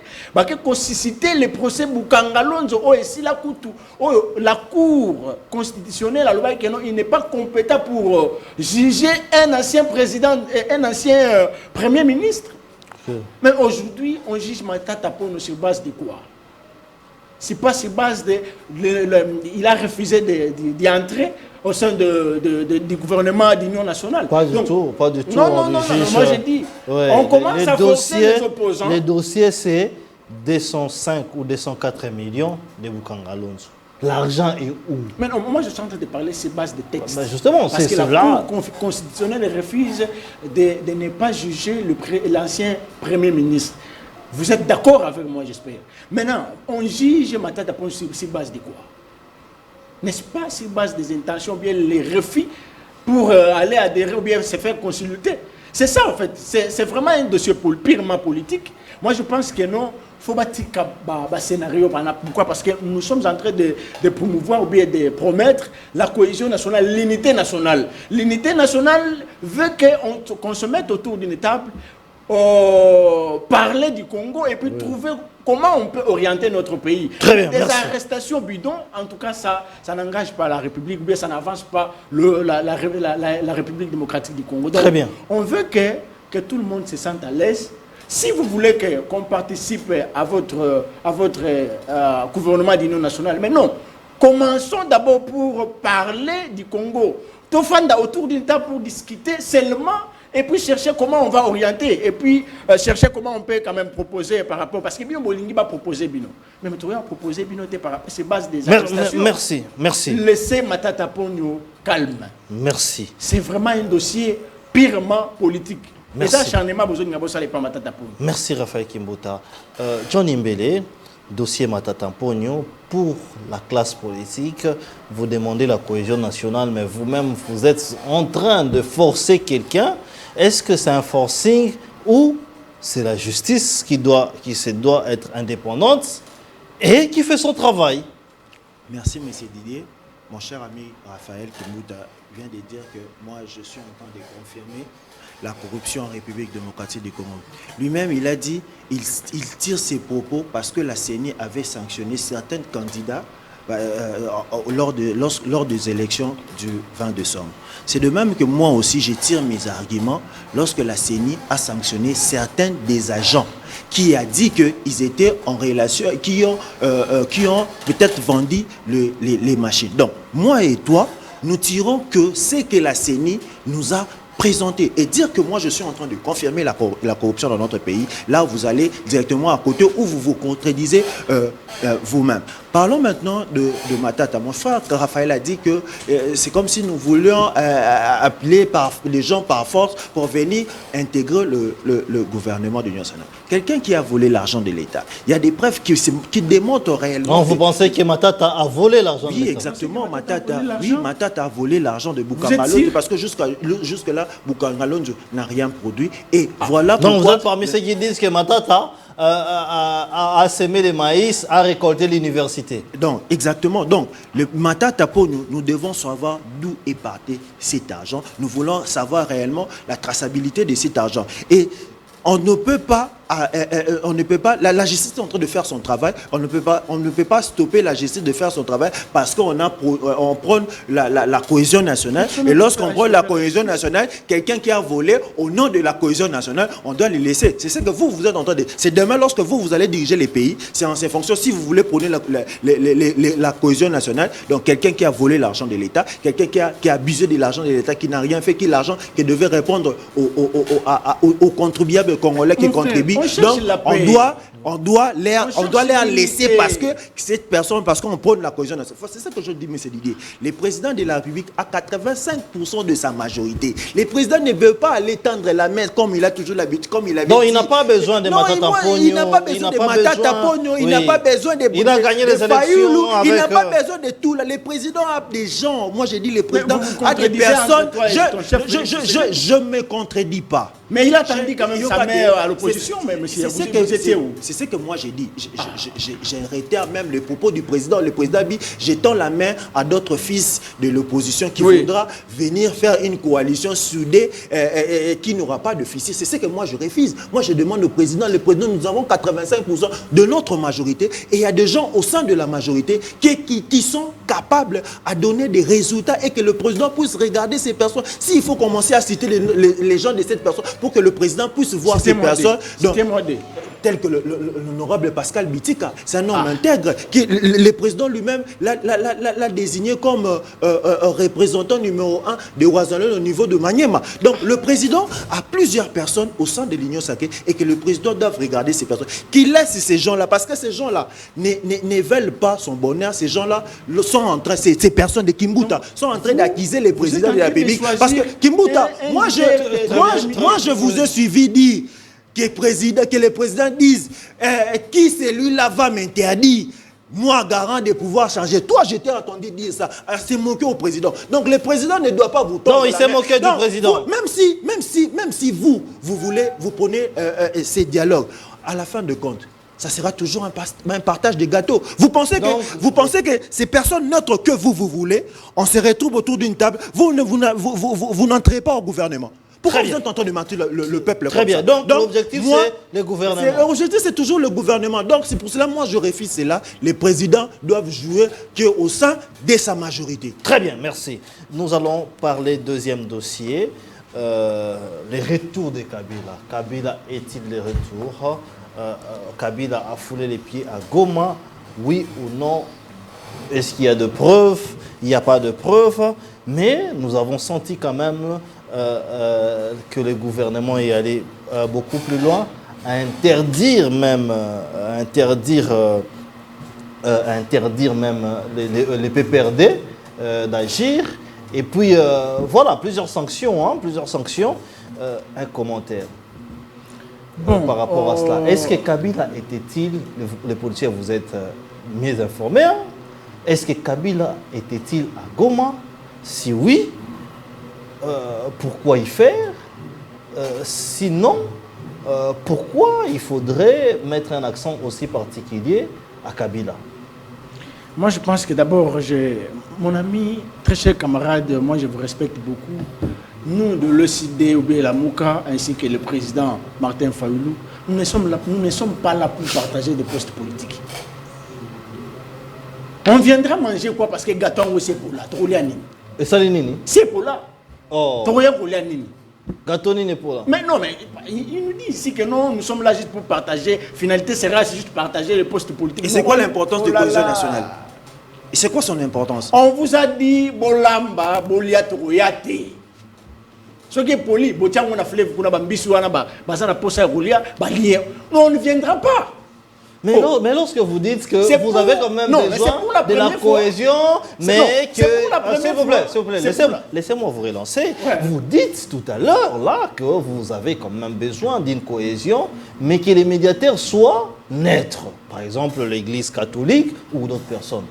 on susciter les procès Boukangalonzo. Oh, et si la Cour constitutionnelle, il n'est pas compétent pour juger un ancien président, un ancien premier ministre. Mais aujourd'hui, on juge Matata Ponyo sur base de quoi? C'est pas sur base de... il a refusé d'y entrer au sein du gouvernement d'Union nationale. Pas du tout, pas du tout. Non, moi j'ai dit, ouais, on commence à forcer les opposants. Les dossiers, c'est 205 ou 204 millions de Boukangalonzo. L'argent est où? Mais non, moi je suis en train de parler sur base de textes. Ben justement, parce que la Cour constitutionnelle refuse de ne pas juger l'ancien Premier ministre. Vous êtes d'accord avec moi, j'espère. Maintenant, on juge Matata Ponyo sur base de quoi? N'est-ce pas sur base des intentions, ou bien les refus pour aller adhérer ou bien se faire consulter? C'est ça, en fait. C'est vraiment un dossier purement politique. Moi, je pense que non, il faut bâtir un scénario. Pourquoi? Parce que nous sommes en train de promouvoir ou bien de promettre la cohésion nationale, l'unité nationale. L'unité nationale veut qu'on se mette autour d'une table parler du Congo et puis trouver comment on peut orienter notre pays. Très bien, Des merci. arrestations bidons, en tout cas, ça n'engage pas la République, ou bien ça n'avance pas la République démocratique du Congo. Donc, très bien. On veut que tout le monde se sente à l'aise. Si vous voulez qu'on participe à votre gouvernement d'union nationale, mais non, commençons d'abord pour parler du Congo. Tout le monde autour d'une table pour discuter seulement et puis chercher comment on va orienter et puis chercher comment on peut quand même proposer par rapport parce que bien Bolingi va proposer bino mais tu vas proposer bino par rapport c'est base des arrestations. Merci. Laissez Matata Ponyo calme. Merci. C'est vraiment un dossier purement politique. Merci. Merci Raphaël Kimbouta. John Imbele, dossier Matata Ponyo, pour la classe politique, vous demandez la cohésion nationale, mais vous-même, vous êtes en train de forcer quelqu'un. Est-ce que c'est un forcing ou c'est la justice qui doit être indépendante et qui fait son travail? Merci, M. Didier. Mon cher ami Raphaël Kimbouta vient de dire que moi, je suis en train de confirmer la corruption en République démocratique du Congo. Lui-même, il a dit, il tire ses propos parce que la CENI avait sanctionné certains candidats lors des élections du 20 décembre. C'est de même que moi aussi, je tire mes arguments lorsque la CENI a sanctionné certains des agents qui a dit qu'ils étaient en relation, qui ont peut-être vendu les machines. Donc, moi et toi, nous tirons que c'est que la CENI nous a présenter et dire que moi je suis en train de confirmer la corruption dans notre pays, là vous allez directement à côté où vous vous contredisez vous-même. Parlons maintenant de Matata. Mon frère Raphaël a dit que c'est comme si nous voulions appeler les gens par force pour venir intégrer le gouvernement de l'Union nationale. Quelqu'un qui a volé l'argent de l'État. Il y a des preuves qui démontrent réellement... Non, vous pensez que Matata a volé l'argent de l'État? Oui, exactement. Matata a volé l'argent de Bukangalonzo parce que jusque-là, Bukangalonzo n'a rien produit. Et voilà pourquoi... Donc vous êtes parmi ceux qui disent que Matata a semé le maïs, a récolté l'université. Donc, exactement. Donc, le Matata pour nous devons savoir d'où est parti cet argent. Nous voulons savoir réellement la traçabilité de cet argent. Et on ne peut pas, la justice est en train de faire son travail, on ne peut pas stopper la justice de faire son travail parce qu'on prône la cohésion nationale. Et lorsqu'on prône la cohésion nationale, quelqu'un qui a volé au nom de la cohésion nationale, on doit le laisser. C'est ce que vous êtes en train de... C'est demain, lorsque vous allez diriger les pays, c'est en ces fonctions, si vous voulez prôner la cohésion nationale, donc quelqu'un qui a volé l'argent de l'État, quelqu'un qui a abusé de l'argent de l'État, qui n'a rien fait, qui l'argent qui devait répondre aux contribuables congolais qui contribuent. Donc, on doit les laisser parce que cette personne, parce qu'on prône la cohésion nationale. C'est ça que je dis, M. Didier. Le président de la République a 85% de sa majorité. Le président ne veut pas aller tendre la main comme il a toujours l'habitude, comme il avait Non, dit. il n'a pas besoin de Matata Ponyo. Il n'a pas besoin de Matata Ponyo. Il n'a pas besoin de... Il a gagné les élections avec... Il n'a pas besoin de tout. Le président a des gens. Moi, j'ai dit le président a des personnes. Je ne me contredis pas. Mais il a tendu quand même sa main à l'opposition, mais monsieur, vous étiez où? C'est ce que moi j'ai dit. J'ai réitéré même les propos du président. Le président dit, j'étends la main à d'autres fils de l'opposition qui voudra venir faire une coalition soudée qui n'aura pas de fils. C'est ce que moi je refuse. Moi je demande au président, nous avons 85% de notre majorité et il y a des gens au sein de la majorité qui sont capables à donner des résultats et que le président puisse regarder ces personnes. S'il faut commencer à citer les gens de cette personne pour que le président puisse voir ces personnes. Tel que l'honorable Pascal Bitika, c'est un homme intègre. Le président lui-même l'a désigné comme représentant numéro 1 de Ouazalon au niveau de Maniema. Donc le président a plusieurs personnes au sein de l'Union sacrée et que le président doit regarder ces personnes. Qu'il laisse ces gens-là, parce que ces gens-là ne veulent pas son bonheur. Ces gens-là sont en train, ces personnes de Kimbouta, sont en train d'accuser les présidents de la République. Parce que Kimbouta, moi je vous ai suivi dire que les présidents disent qui celui-là va m'interdire. Moi, garant de pouvoir changer. Toi, je t'ai entendu dire ça. C'est moqué au président. Donc, le président ne doit pas vous tordre. Non, il s'est moqué du président. Même si vous prenez ces dialogues, à la fin de compte, ça sera toujours un partage de gâteaux. Vous pensez que ces personnes neutres que vous voulez, on se retrouve autour d'une table, vous n'entrez pas au gouvernement. Pourquoi vous êtes en train de mentir le peuple? Très bien. Donc l'objectif, c'est le gouvernement. L'objectif, c'est toujours le gouvernement. Donc, c'est pour cela, moi, je refuse cela. Les présidents doivent jouer qu'au sein de sa majorité. Très bien, merci. Nous allons parler deuxième dossier. Les retours de Kabila. Kabila est-il les retours? Kabila a foulé les pieds à Goma, oui ou non? Est-ce qu'il y a de preuves? Il n'y a pas de preuves, mais nous avons senti quand même que le gouvernement est allé beaucoup plus loin, à interdire même, les PPRD d'agir. Et puis voilà, plusieurs sanctions. Un commentaire par rapport à cela. Est-ce que Kabila était-il, les policiers, vous êtes mieux informés, hein? Est-ce que Kabila était-il à Goma? Si oui, pourquoi y faire? Sinon, pourquoi il faudrait mettre un accent aussi particulier à Kabila? Moi, je pense que d'abord, mon ami, très cher camarade, moi je vous respecte beaucoup. Nous, de l'ECD ou bien la Mouka, ainsi que le président Martin Fayoulou, nous ne sommes pas là pour partager des postes politiques. On viendra manger quoi? Parce que gâteau, c'est pour là. Et ça, c'est pour là. Oh. Gâteau n'est pour là. Mais non, mais il nous dit ici que non, nous sommes là juste pour partager. Finalité sera juste partager les postes politiques. Et c'est quoi l'importance de cohésion nationale? Et c'est quoi son importance? On vous a dit Bolamba, Boliatoyate. Ce qui est poli, Botian, on a fait non, on ne viendra pas. Mais lorsque vous dites que vous avez quand même besoin de la cohésion, mais que... S'il vous plaît, laissez-moi vous relancer. Ouais. Vous dites tout à l'heure là que vous avez quand même besoin d'une cohésion, mais que les médiateurs soient neutres. Par exemple, l'Église catholique ou d'autres personnes.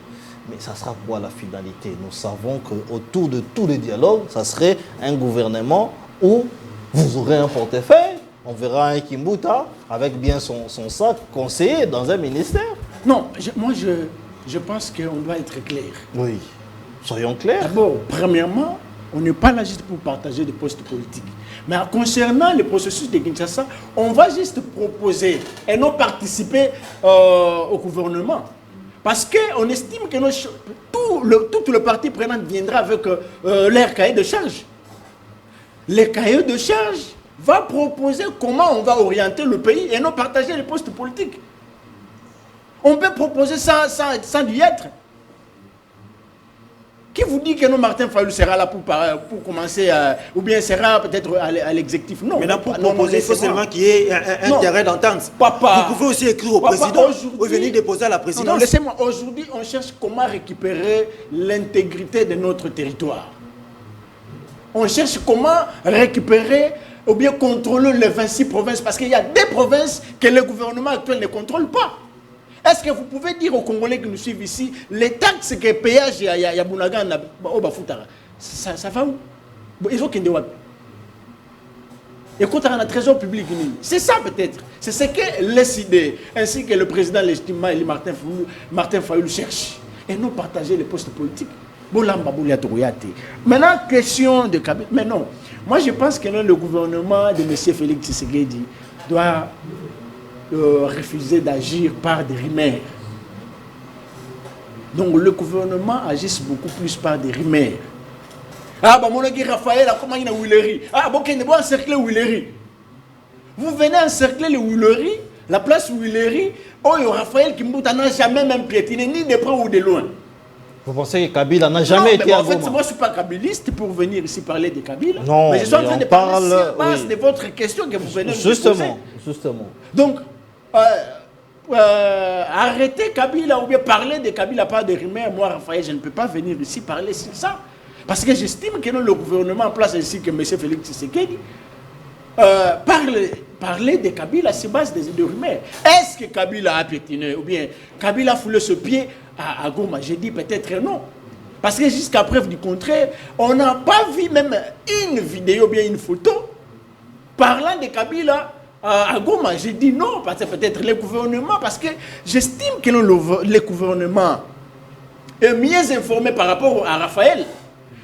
Mais ça sera quoi la finalité? Nous savons qu'autour de tous les dialogues, ça serait un gouvernement où vous aurez un portefeuille. On verra un Kimbuta avec bien son sac conseiller dans un ministère. Non, je pense qu'on doit être clair. Oui, soyons clairs. D'abord, premièrement, on n'est pas là juste pour partager des postes politiques. Mais concernant le processus de Kinshasa, on va juste proposer et non participer au gouvernement. Parce qu'on estime que tout le parti prenant viendra avec leur cahier de charge. Le cahier de charge va proposer comment on va orienter le pays et non partager les postes politiques. On peut proposer ça sans y être. Qui vous dit que non, Martin Fayoulou sera là pour commencer, ou bien sera peut-être à l'exécutif? Non. Mais pour proposer, il faut seulement qu'il y ait un terrain d'entente. Vous pouvez aussi écrire au président ou venir déposer à la présidence. Non, laissez-moi. Aujourd'hui, on cherche comment récupérer l'intégrité de notre territoire. On cherche comment récupérer ou bien contrôler les 26 provinces, parce qu'il y a des provinces que le gouvernement actuel ne contrôle pas. Est-ce que vous pouvez dire aux Congolais qui nous suivent ici, les taxes que péage y a Bounaga, ça va où? Ils ont qu'un débat. Écoute, on a un trésor public. C'est ça peut-être. C'est ce que l'SID ainsi que le président légitimement Martin Fayoulou cherche. Et non partager les postes politiques. Maintenant, question de Kabila. Mais non. Moi, je pense que le gouvernement de M. Félix Tshisekedi doit refuser d'agir par des rumeurs. Donc, le gouvernement agisse beaucoup plus par des rumeurs. Ah, bah, mon ami Raphaël, comment il y a Willery? Ah, bon, il y a encercler Willery. Vous venez encercler le Willery, la place Willery, oh, Raphaël Kimbouta n'a jamais même piétiné, ni de près ou de loin. Vous pensez que Kabila n'a jamais été à Goma? En fait, moi je ne suis pas kabiliste pour venir ici parler de Kabila. Non, mais je suis en train de parler sur base de votre question que vous venez de me poser. Justement. Donc, arrêtez Kabila ou bien parler de Kabila par des rumeurs. Moi, Raphaël, je ne peux pas venir ici parler sur ça. Parce que j'estime que le gouvernement en place ainsi que M. Félix Tshisekedi parler de Kabila sur base de rumeurs. Est-ce que Kabila a piétiné ou bien Kabila a foulé ce pied à Goma? J'ai dit peut-être non. Parce que jusqu'à preuve du contraire, on n'a pas vu même une vidéo ou bien une photo parlant de Kabila à Goma. J'ai dit non, parce que peut-être le gouvernement, parce que j'estime que le gouvernement est mieux informé par rapport à Raphaël.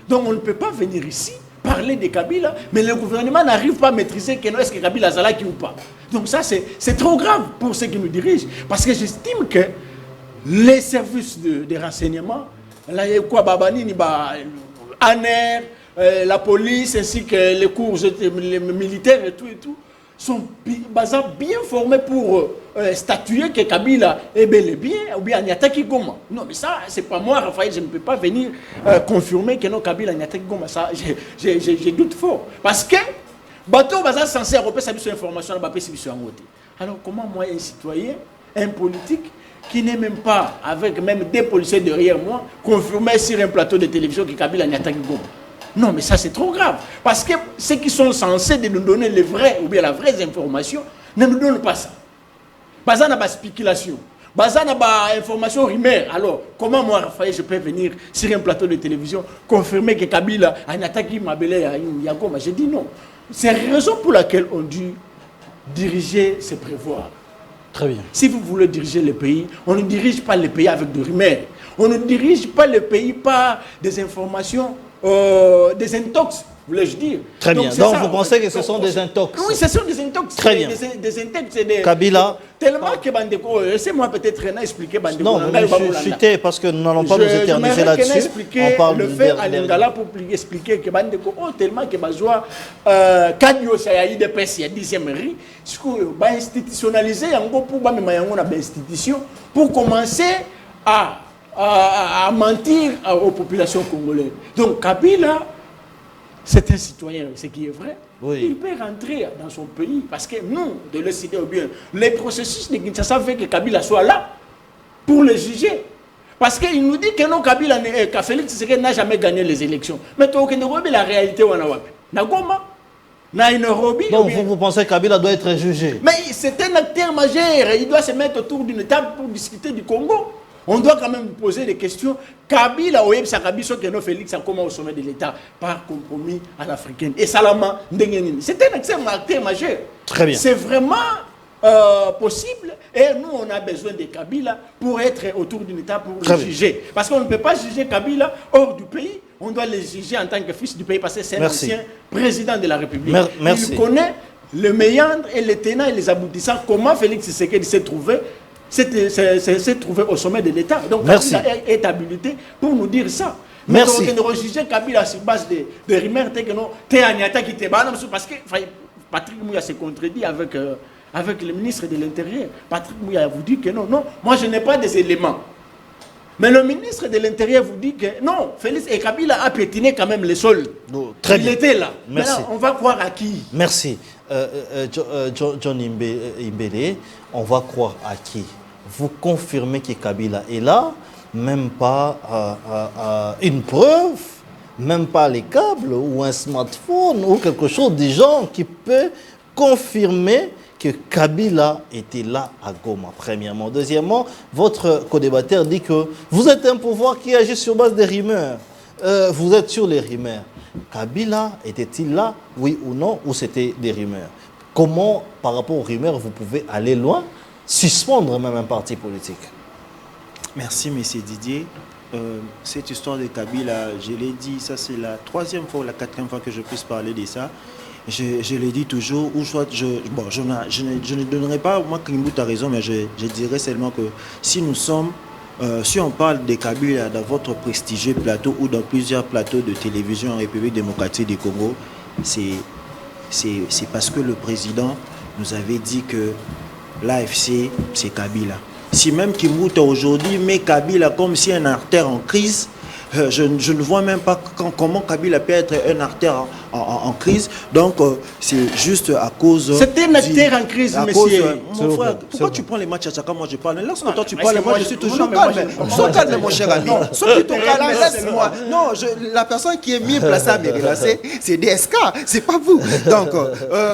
Donc on ne peut pas venir ici parler de Kabila, mais le gouvernement n'arrive pas à maîtriser est-ce que Kabila Zalaki ou pas. Donc ça, c'est trop grave pour ceux qui nous dirigent, parce que j'estime que les services de renseignement, là, quoi, Babani, ANER, la police, ainsi que les cours les militaires et tout, sont bien formés pour statuer que Kabila est bel et bien, ou bien Nyataki Goma. Non, mais ça, c'est pas moi, Raphaël, je ne peux pas venir confirmer que non, Kabila Nyataki Goma. Ça, j'ai doute fort. Parce que, bateau, est censé avoir cette information, alors comment moi, un citoyen, un politique, qui n'est même pas, avec même des policiers derrière moi, confirmer sur un plateau de télévision que Kabila Nyataki Goma? Non, mais ça c'est trop grave. Parce que ceux qui sont censés de nous donner les vraies ou bien la vraie information ne nous donnent pas ça. Baza n'a pas spéculation. Baza n'a pas information rumeur. Alors, comment moi, Raphaël, je peux venir sur un plateau de télévision confirmer que Kabila a une attaque Mabele à Yagoma? J'ai dit non. C'est la raison pour laquelle on dit diriger, c'est prévoir. Très bien. Si vous voulez diriger le pays, on ne dirige pas le pays avec des rumeurs. On ne dirige pas le pays par des informations, des intox, voulais-je dire. Très bien. Donc vous pensez que ce sont des intox? Oui, ce sont des intox. Très bien. Des intox, c'est des... Kabila. Tellement que Bandeko, laissez-moi peut-être expliquer Bandeko. Non, je suis tais parce que nous n'allons pas nous éterniser là-dessus. On parle le fait à Lingala pour expliquer que Bandeko, tellement que Bazoua, Kanyo Sayaï de Pessi, il y a 10e riz, ce qu'on va institutionnaliser, pour institution, pour commencer à mentir aux populations congolaises. Donc Kabila, c'est un citoyen, ce qui est vrai. Oui. Il peut rentrer dans son pays parce que nous, de le citer ou bien, les processus de Kinshasa fait que Kabila soit là pour le juger. Parce qu'il nous dit que non, Kabila, Félix Tshisekedi n'a jamais gagné les élections. Mais tu as la réalité ou Nagoma, Nairobi. Donc vous pensez que Kabila doit être jugé? Mais c'est un acteur majeur. Il doit se mettre autour d'une table pour discuter du Congo. On doit quand même poser des questions. Kabila, Félix a comment au sommet de l'État par compromis à l'africaine. Et Salama, c'est un acteur majeur. Très bien. C'est vraiment possible. Et nous, on a besoin de Kabila pour être autour d'une État pour le juger. Parce qu'on ne peut pas juger Kabila hors du pays. On doit le juger en tant que fils du pays parce que c'est un ancien président de la République. Merci. Il connaît le méandre et les tenants et les aboutissants. Comment Félix Tshisekedi s'est trouvé au sommet de l'État. Donc, Kabila est habilité pour nous dire ça. Merci. Mais on ne juger Kabila sur base de rumeurs parce que Patrick Mouya s'est contredit avec le ministre de l'Intérieur. Patrick Mouya vous dit que non, moi je n'ai pas des éléments. Mais le ministre de l'Intérieur vous dit que non, Félix et Kabila a piétiné quand même les sols. Il était là. Merci. Maintenant, on va croire à qui? Merci. John Imbele, on va croire à qui? Vous confirmez que Kabila est là, même pas une preuve, même pas les câbles ou un smartphone ou quelque chose de genre qui peut confirmer que Kabila était là à Goma, premièrement. Deuxièmement, votre co-débatteur dit que vous êtes un pouvoir qui agit sur base des rumeurs. Vous êtes sur les rumeurs. Kabila était-il là, oui ou non, ou c'était des rumeurs? Comment, par rapport aux rumeurs, vous pouvez aller loin, suspendre même un parti politique? Merci, M. Didier. Cette histoire de Kabila, je l'ai dit, ça c'est la 3e fois ou la 4e fois que je puisse parler de ça. Je l'ai dit toujours, ou soit je ne donnerai pas, moi Krimbout a raison, mais je dirais seulement que si nous sommes, si on parle de Kabila dans votre prestigieux plateau ou dans plusieurs plateaux de télévision en République démocratique du Congo, c'est parce que le président nous avait dit que l'AFC, c'est Kabila. Si même Kimbuta aujourd'hui met Kabila comme si un artère en crise, je ne vois même pas comment Kabila peut être un artère en crise. Donc, c'est juste à cause... C'est un artère en crise, monsieur. Mon frère, pourquoi tu prends les matchs à chacun, moi je parle? Lorsque toi tu parles, moi je suis toujours calme. Sois calme, mon cher ami. Sois plutôt calme, laisse-moi. Non, la personne qui est mieux placée à Mérila, c'est DSK, c'est pas vous. Donc,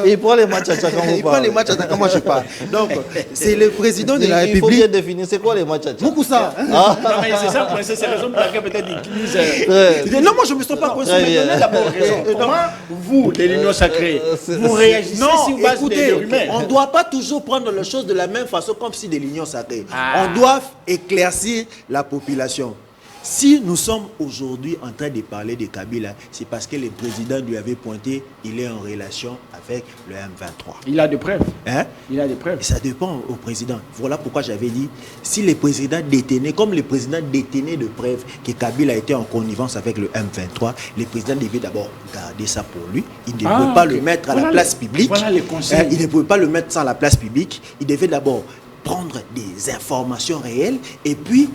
il prend les matchs à chacun, il prend les matchs à chacun, moi je parle. Donc, c'est le président de la République. Il faut bien définir, c'est quoi les matchs à chacun? Beaucoup ça. C'est ça, c'est la raison pour laquelle peut-être non, moi je ne me sens pas conscient. Mais donnez d'abord raison. Comment vous, de l'Union sacrée, vous réagissez sur base de rumeurs? On ne doit pas toujours prendre les choses de la même façon comme si de l'Union sacrée. On doit éclaircir la population. Si nous sommes aujourd'hui en train de parler de Kabila, c'est parce que le président lui avait pointé, il est en relation avec le M23. Il a des preuves. Hein? Il a des preuves. Et ça dépend au président. Voilà pourquoi j'avais dit, si le président détenait, comme le président détenait de preuves que Kabila était en connivence avec le M23, le président devait d'abord garder ça pour lui. Il ne pouvait pas le mettre à la place publique. Voilà les conseils. Il ne pouvait pas le mettre sans la place publique. Il devait d'abord prendre des informations réelles et puis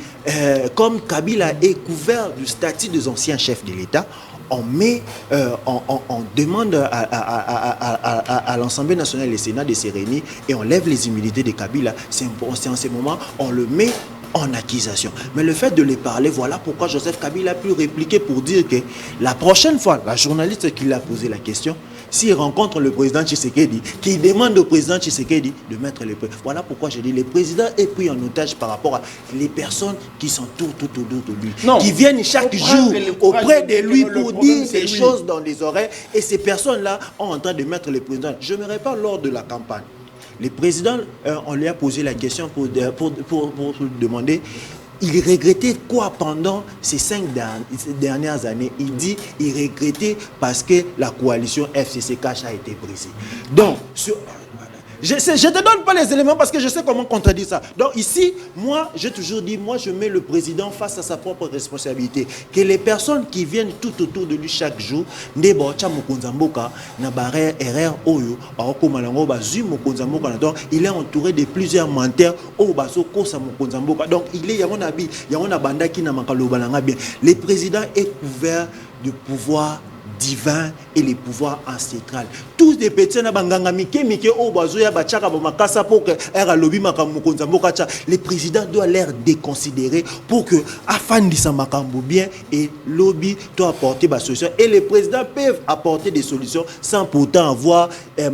comme Kabila est couvert du statut des anciens chefs de l'État, on demande à l'Assemblée nationale et le Sénat de se réunir et on lève les immunités de Kabila. C'est en ce moment on le met en accusation. Mais le fait de les parler, voilà pourquoi Joseph Kabila a pu répliquer pour dire que la prochaine fois, la journaliste qui lui a posé la question, s'il rencontre le président Tshisekedi, qui demande au président Tshisekedi de mettre les preuves. Voilà pourquoi je dis le président est pris en otage par rapport à les personnes qui sont tout autour de lui. Non, qui viennent chaque jour auprès de lui pour dire des choses dans les oreilles. Et ces personnes-là sont en train de mettre le président. Je ne me rappelle lors de la campagne. Le président, on lui a posé la question pour demander. Il regrettait quoi pendant ces 5 dernières années? Il dit il regrettait parce que la coalition FCC-Cash a été brisée. Donc, je ne te donne pas les éléments parce que je sais comment contredire ça. Donc ici, moi, j'ai toujours dit, moi, je mets le président face à sa propre responsabilité. Que les personnes qui viennent tout autour de lui chaque jour, il est entouré de plusieurs menteurs. Donc, il est, le président est couvert du pouvoir divin et les pouvoirs ancestrales. Tous des petits le président doit l'air déconsidérer pour que afin de s'amakambo bien et lobby doit apporter des solutions et les présidents peuvent apporter des solutions sans pourtant avoir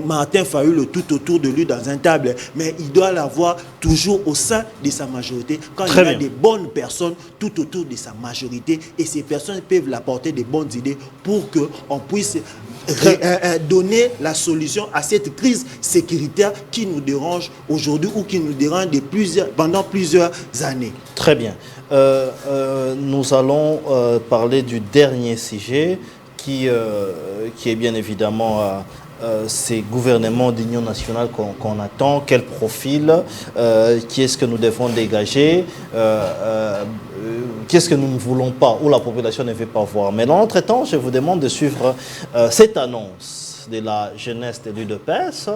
Martin Fayulu tout autour de lui dans un table, mais il doit l'avoir toujours au sein de sa majorité quand il y a des bonnes personnes tout autour de sa majorité et ces personnes peuvent l'apporter des bonnes idées pour que on puisse donner la solution à cette crise sécuritaire qui nous dérange aujourd'hui ou qui nous dérange pendant plusieurs années. Très bien. Nous allons parler du dernier sujet qui est bien évidemment ces gouvernements d'union nationale qu'on attend, quel profil, qui est-ce que nous devons dégager, qu'est-ce que nous ne voulons pas ou la population ne veut pas voir. Mais dans l'entretemps, je vous demande de suivre cette annonce de la jeunesse de l'UDPS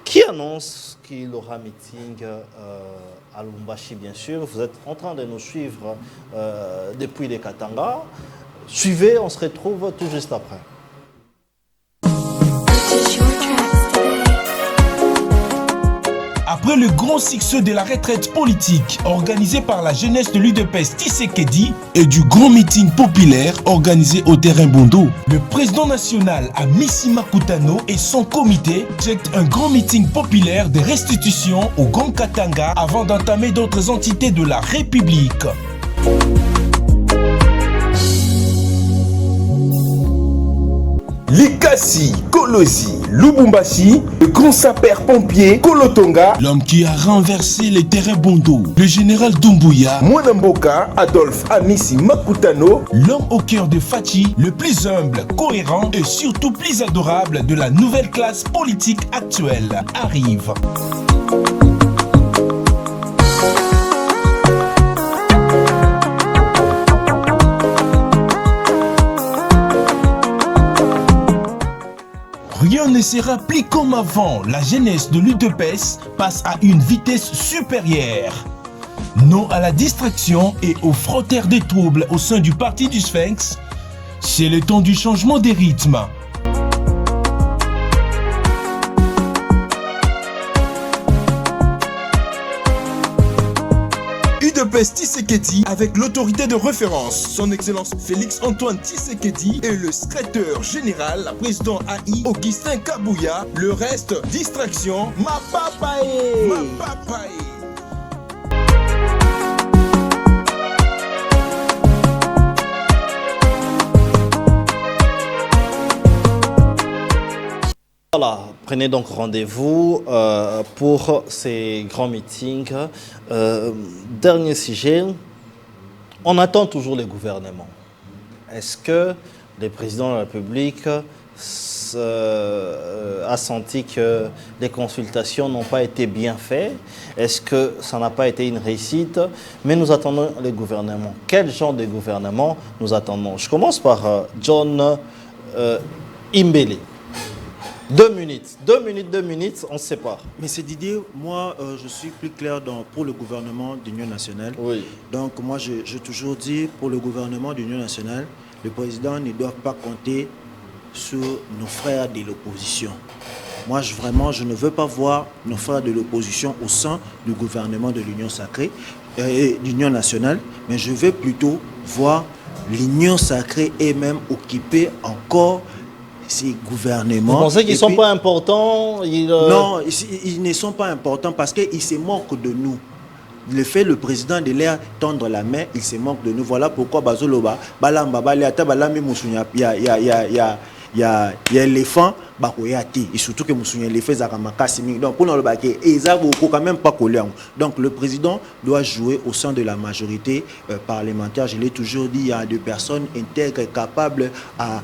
qui annonce qu'il aura meeting à Lubumbashi, bien sûr. Vous êtes en train de nous suivre depuis les Katanga. Suivez, on se retrouve tout juste après. Après le grand succès de la retraite politique organisée par la jeunesse de l'UDPS Tshisekedi et du grand meeting populaire organisé au terrain Bondo, le président national Amisi Makutano et son comité jettent un grand meeting populaire de restitution au Grand Katanga avant d'entamer d'autres entités de la République. Likasi, Kolosi, Lubumbashi, le grand sapeur-pompier Kolotonga, l'homme qui a renversé les terrains Bondo, le général Doumbouya, Mwanamboka, Adolphe Amisi Makutano, l'homme au cœur de Fachi, le plus humble, cohérent et surtout plus adorable de la nouvelle classe politique actuelle, arrive. Rien ne sera plus comme avant. La jeunesse de l'UDPS passe à une vitesse supérieure. Non à la distraction et au frotteur des troubles au sein du parti du Sphinx. C'est le temps du changement des rythmes. UDPS Tshisekedi avec l'autorité de référence, son excellence Félix Antoine Tshisekedi et le secrétaire général, président AI Augustin Kabouya. Le reste, distraction, ma papaye. Ma papaye. Voilà, prenez donc rendez-vous pour ces grands meetings. Dernier sujet, On attend toujours les gouvernements. Est-ce que le président de la République a senti que les consultations n'ont pas été bien faites? Est-ce que ça n'a pas été une réussite? Mais nous attendons les gouvernements. Quel genre de gouvernement nous attendons? Je commence par John Imbele. 2 minutes, on se sépare. Mais c'est Didier, moi je suis plus clair pour le gouvernement d'Union nationale. Oui. Donc moi j'ai toujours dit pour le gouvernement d'Union nationale, le président ne doit pas compter sur nos frères de l'opposition. Moi je ne veux pas voir nos frères de l'opposition au sein du gouvernement de l'Union sacrée, l'Union nationale, mais je veux plutôt voir l'Union sacrée et même occuper encore ces gouvernements. Vous pensez qu'ils ne sont pas importants? Non, ils ne sont pas importants parce qu'ils se moquent de nous. Le président de l'air tendre la main, il se moque de nous. Voilà pourquoi Bazoloba, Balamba, Baliata, Balami Moussounia, il y a l'éléphant, et surtout que Moussounia l'éléphant Zakamakasi. Donc pour nous le baquet, ils n'ont quand même pas collé. Donc le président doit jouer au sein de la majorité parlementaire. Je l'ai toujours dit, il y a des personnes intègres capables à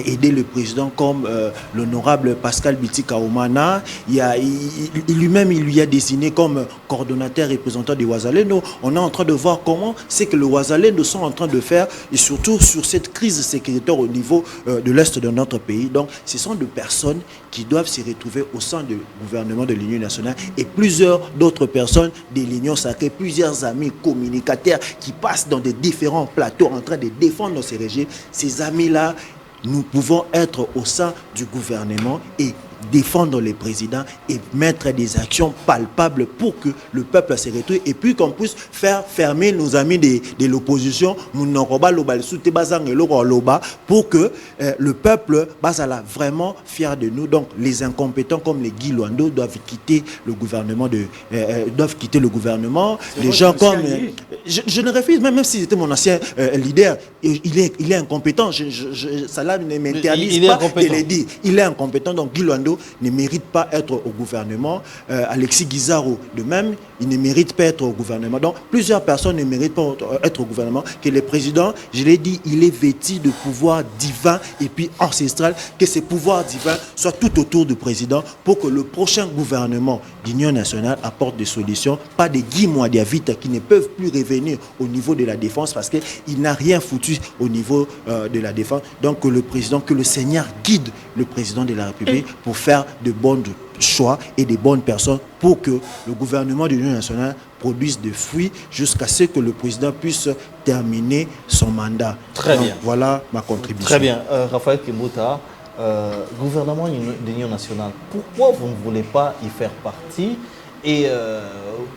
aider le président comme l'honorable Pascal Biti Kaoumana. Lui-même, il lui a désigné comme coordonnateur représentant des Ouazalendo. On est en train de voir comment c'est que les Ouazalendo sont en train de faire, et surtout sur cette crise sécuritaire au niveau de l'Est de notre pays. Donc ce sont de personnes qui doivent se retrouver au sein du gouvernement de l'Union nationale et plusieurs d'autres personnes de l'Union sacrée, plusieurs amis communicateurs qui passent dans des différents plateaux en train de défendre ces régimes. Ces amis-là, nous pouvons être au sein du gouvernement et défendre les présidents et mettre des actions palpables pour que le peuple se retrouve et puis qu'on puisse faire fermer nos amis de l'opposition pour que le peuple basala vraiment fier de nous. Donc les incompétents comme les Guy Luando doivent quitter le gouvernement les gens comme je ne refuse même si c'était mon ancien leader, il est incompétent, ça ne m'interdit pas de le dire. Il est incompétent, donc Guy Luando ne mérite pas être au gouvernement. Alexis Guizaro, de même, il ne mérite pas être au gouvernement. Donc, plusieurs personnes ne méritent pas être au gouvernement. Que le président, je l'ai dit, il est vêtu de pouvoir divin et puis ancestral. Que ces pouvoirs divins soient tout autour du président pour que le prochain gouvernement d'Union nationale apporte des solutions. Pas des Guy Mouadiavita qui ne peuvent plus revenir au niveau de la défense parce qu'il n'a rien foutu au niveau de la défense. Donc, que le président, que le Seigneur guide le président de la République pour faire de bons choix et de bonnes personnes pour que le gouvernement de l'Union nationale produise des fruits jusqu'à ce que le président puisse terminer son mandat. Très bien. Voilà ma contribution. Très bien. Raphaël Kimbouta, gouvernement de l'Union nationale, pourquoi vous ne voulez pas y faire partie et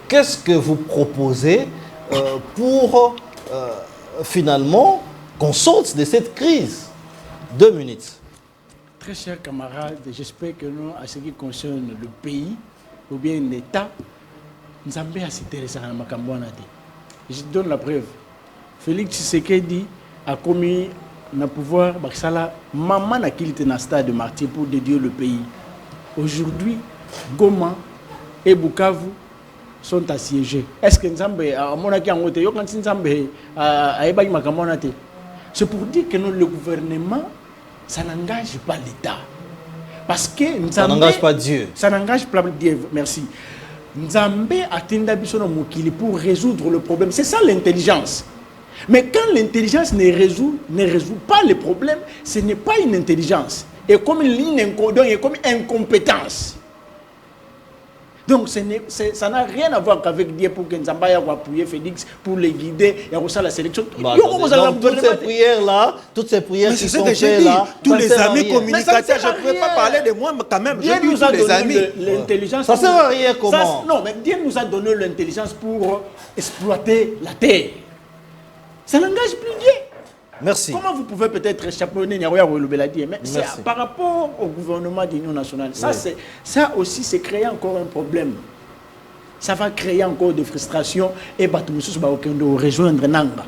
qu'est-ce que vous proposez pour finalement qu'on sorte de cette crise? 2 minutes. Très chers camarades, j'espère que nous, à ce qui concerne le pays ou bien l'État, nous avons bien s'intéresser à Makambouanate. Je donne la preuve. Félix Tshisekedi a commis le pouvoir, maman n'a quitté le stade de martyr pour dédier le pays. Aujourd'hui, Goma et Bukavu sont assiégés. Est-ce que Nzambe a monaki en côté, quand Nzambe a ébagi Makambouanate? C'est pour dire que nous, le gouvernement, ça n'engage pas l'État. Parce que ça n'engage pas Dieu. Ça n'engage pas Dieu, merci. Nzambe a tendabisono mokili pour résoudre le problème. C'est ça l'intelligence. Mais quand l'intelligence ne résout pas les problèmes, ce n'est pas une intelligence. Et comme une incompétence. Donc ça n'a rien à voir qu'avec Dieu pour que Nzamba ait appuyé Félix pour les guider et à la sélection. Toutes ces prières qui sont faites là, tous les amis communicateurs, je ne pouvais pas parler de moi, mais quand même, Dieu nous a donné l'intelligence. Ça sert à rien comment? Non, mais Dieu nous a donné l'intelligence pour exploiter la terre. Ça n'engage plus Dieu. Merci. Comment vous pouvez peut-être chaperonner Nyaroya Beladi? Mais c'est par rapport au gouvernement de l'Union nationale. Ça aussi, c'est créer encore un problème. Ça va créer encore des frustrations et Batumoussous Baokendo rejoindre Nanga.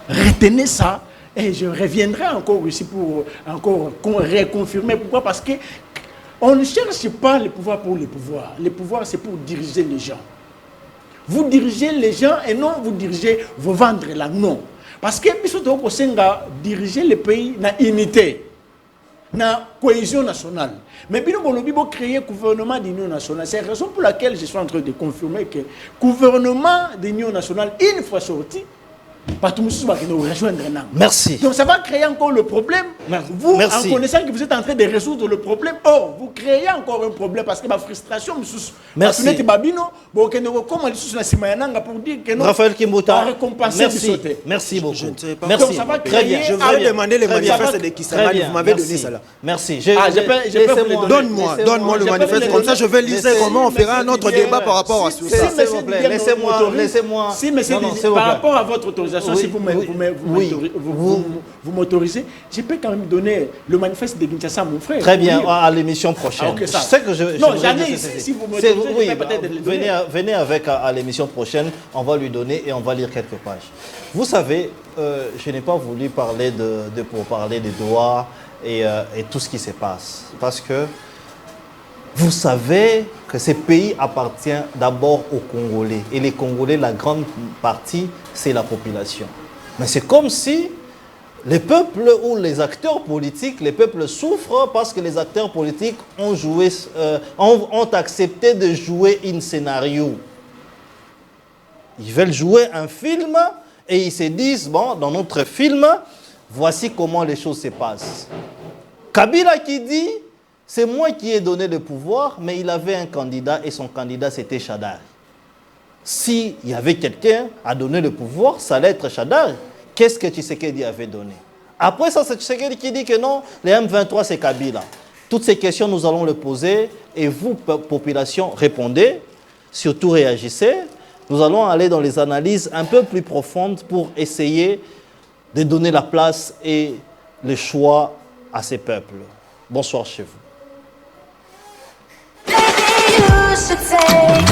Retenez ça et je reviendrai encore ici pour encore reconfirmer. Pourquoi? Parce qu'on ne cherche pas le pouvoir pour le pouvoir. Le pouvoir, c'est pour diriger les gens. Vous dirigez les gens et non vous dirigez vos vendre là. Non. Parce que nous devons diriger le pays dans unité, dans cohésion nationale. Mais nous devons créer un gouvernement d'union nationale. C'est la raison pour laquelle je suis en train de confirmer que le gouvernement d'union nationale, une fois sorti, merci. Donc ça va créer encore le problème. Vous, merci. En connaissant que vous êtes en train de résoudre le problème, vous créez encore un problème parce que ma frustration, merci. Raphaël Kimbuta, merci beaucoup. Je ne sais pas. Merci. Donc ça va Très bien. Je vais demander les manifestes de Kissamani. Vous m'avez donné ça là. Merci. Donne-moi le manifeste. Comme ça, je vais lire comment on fera un autre débat par rapport à ça. Laissez-moi. Si, monsieur, par rapport à votre autorisation, si vous m'autorisez, je peux quand même donner le manifeste de Kinshasa à mon frère. Très bien, à l'émission prochaine. Je sais que non, jamais ici, si vous m'autorisez, venez avec à l'émission prochaine, on va lui donner et on va lire quelques pages. Vous savez, je n'ai pas voulu parler pour parler des droits et tout ce qui se passe. Parce que vous savez que ce pays appartient d'abord aux Congolais. Et les Congolais, la grande partie, c'est la population. Mais c'est comme si les peuples ou les acteurs politiques, les peuples souffrent parce que les acteurs politiques ont accepté de jouer un scénario. Ils veulent jouer un film et ils se disent, bon, dans notre film, voici comment les choses se passent. Kabila qui dit, c'est moi qui ai donné le pouvoir, mais il avait un candidat et son candidat c'était Chadar. S'il y avait quelqu'un à donner le pouvoir, ça allait être Chadar. Qu'est-ce que Tshisekedi avait donné? Après ça, c'est Tshisekedi qui dit que non, les M23 c'est Kabila. Toutes ces questions, nous allons les poser et vous, population, répondez, surtout réagissez. Nous allons aller dans les analyses un peu plus profondes pour essayer de donner la place et le choix à ces peuples. Bonsoir chez vous. Maybe you should take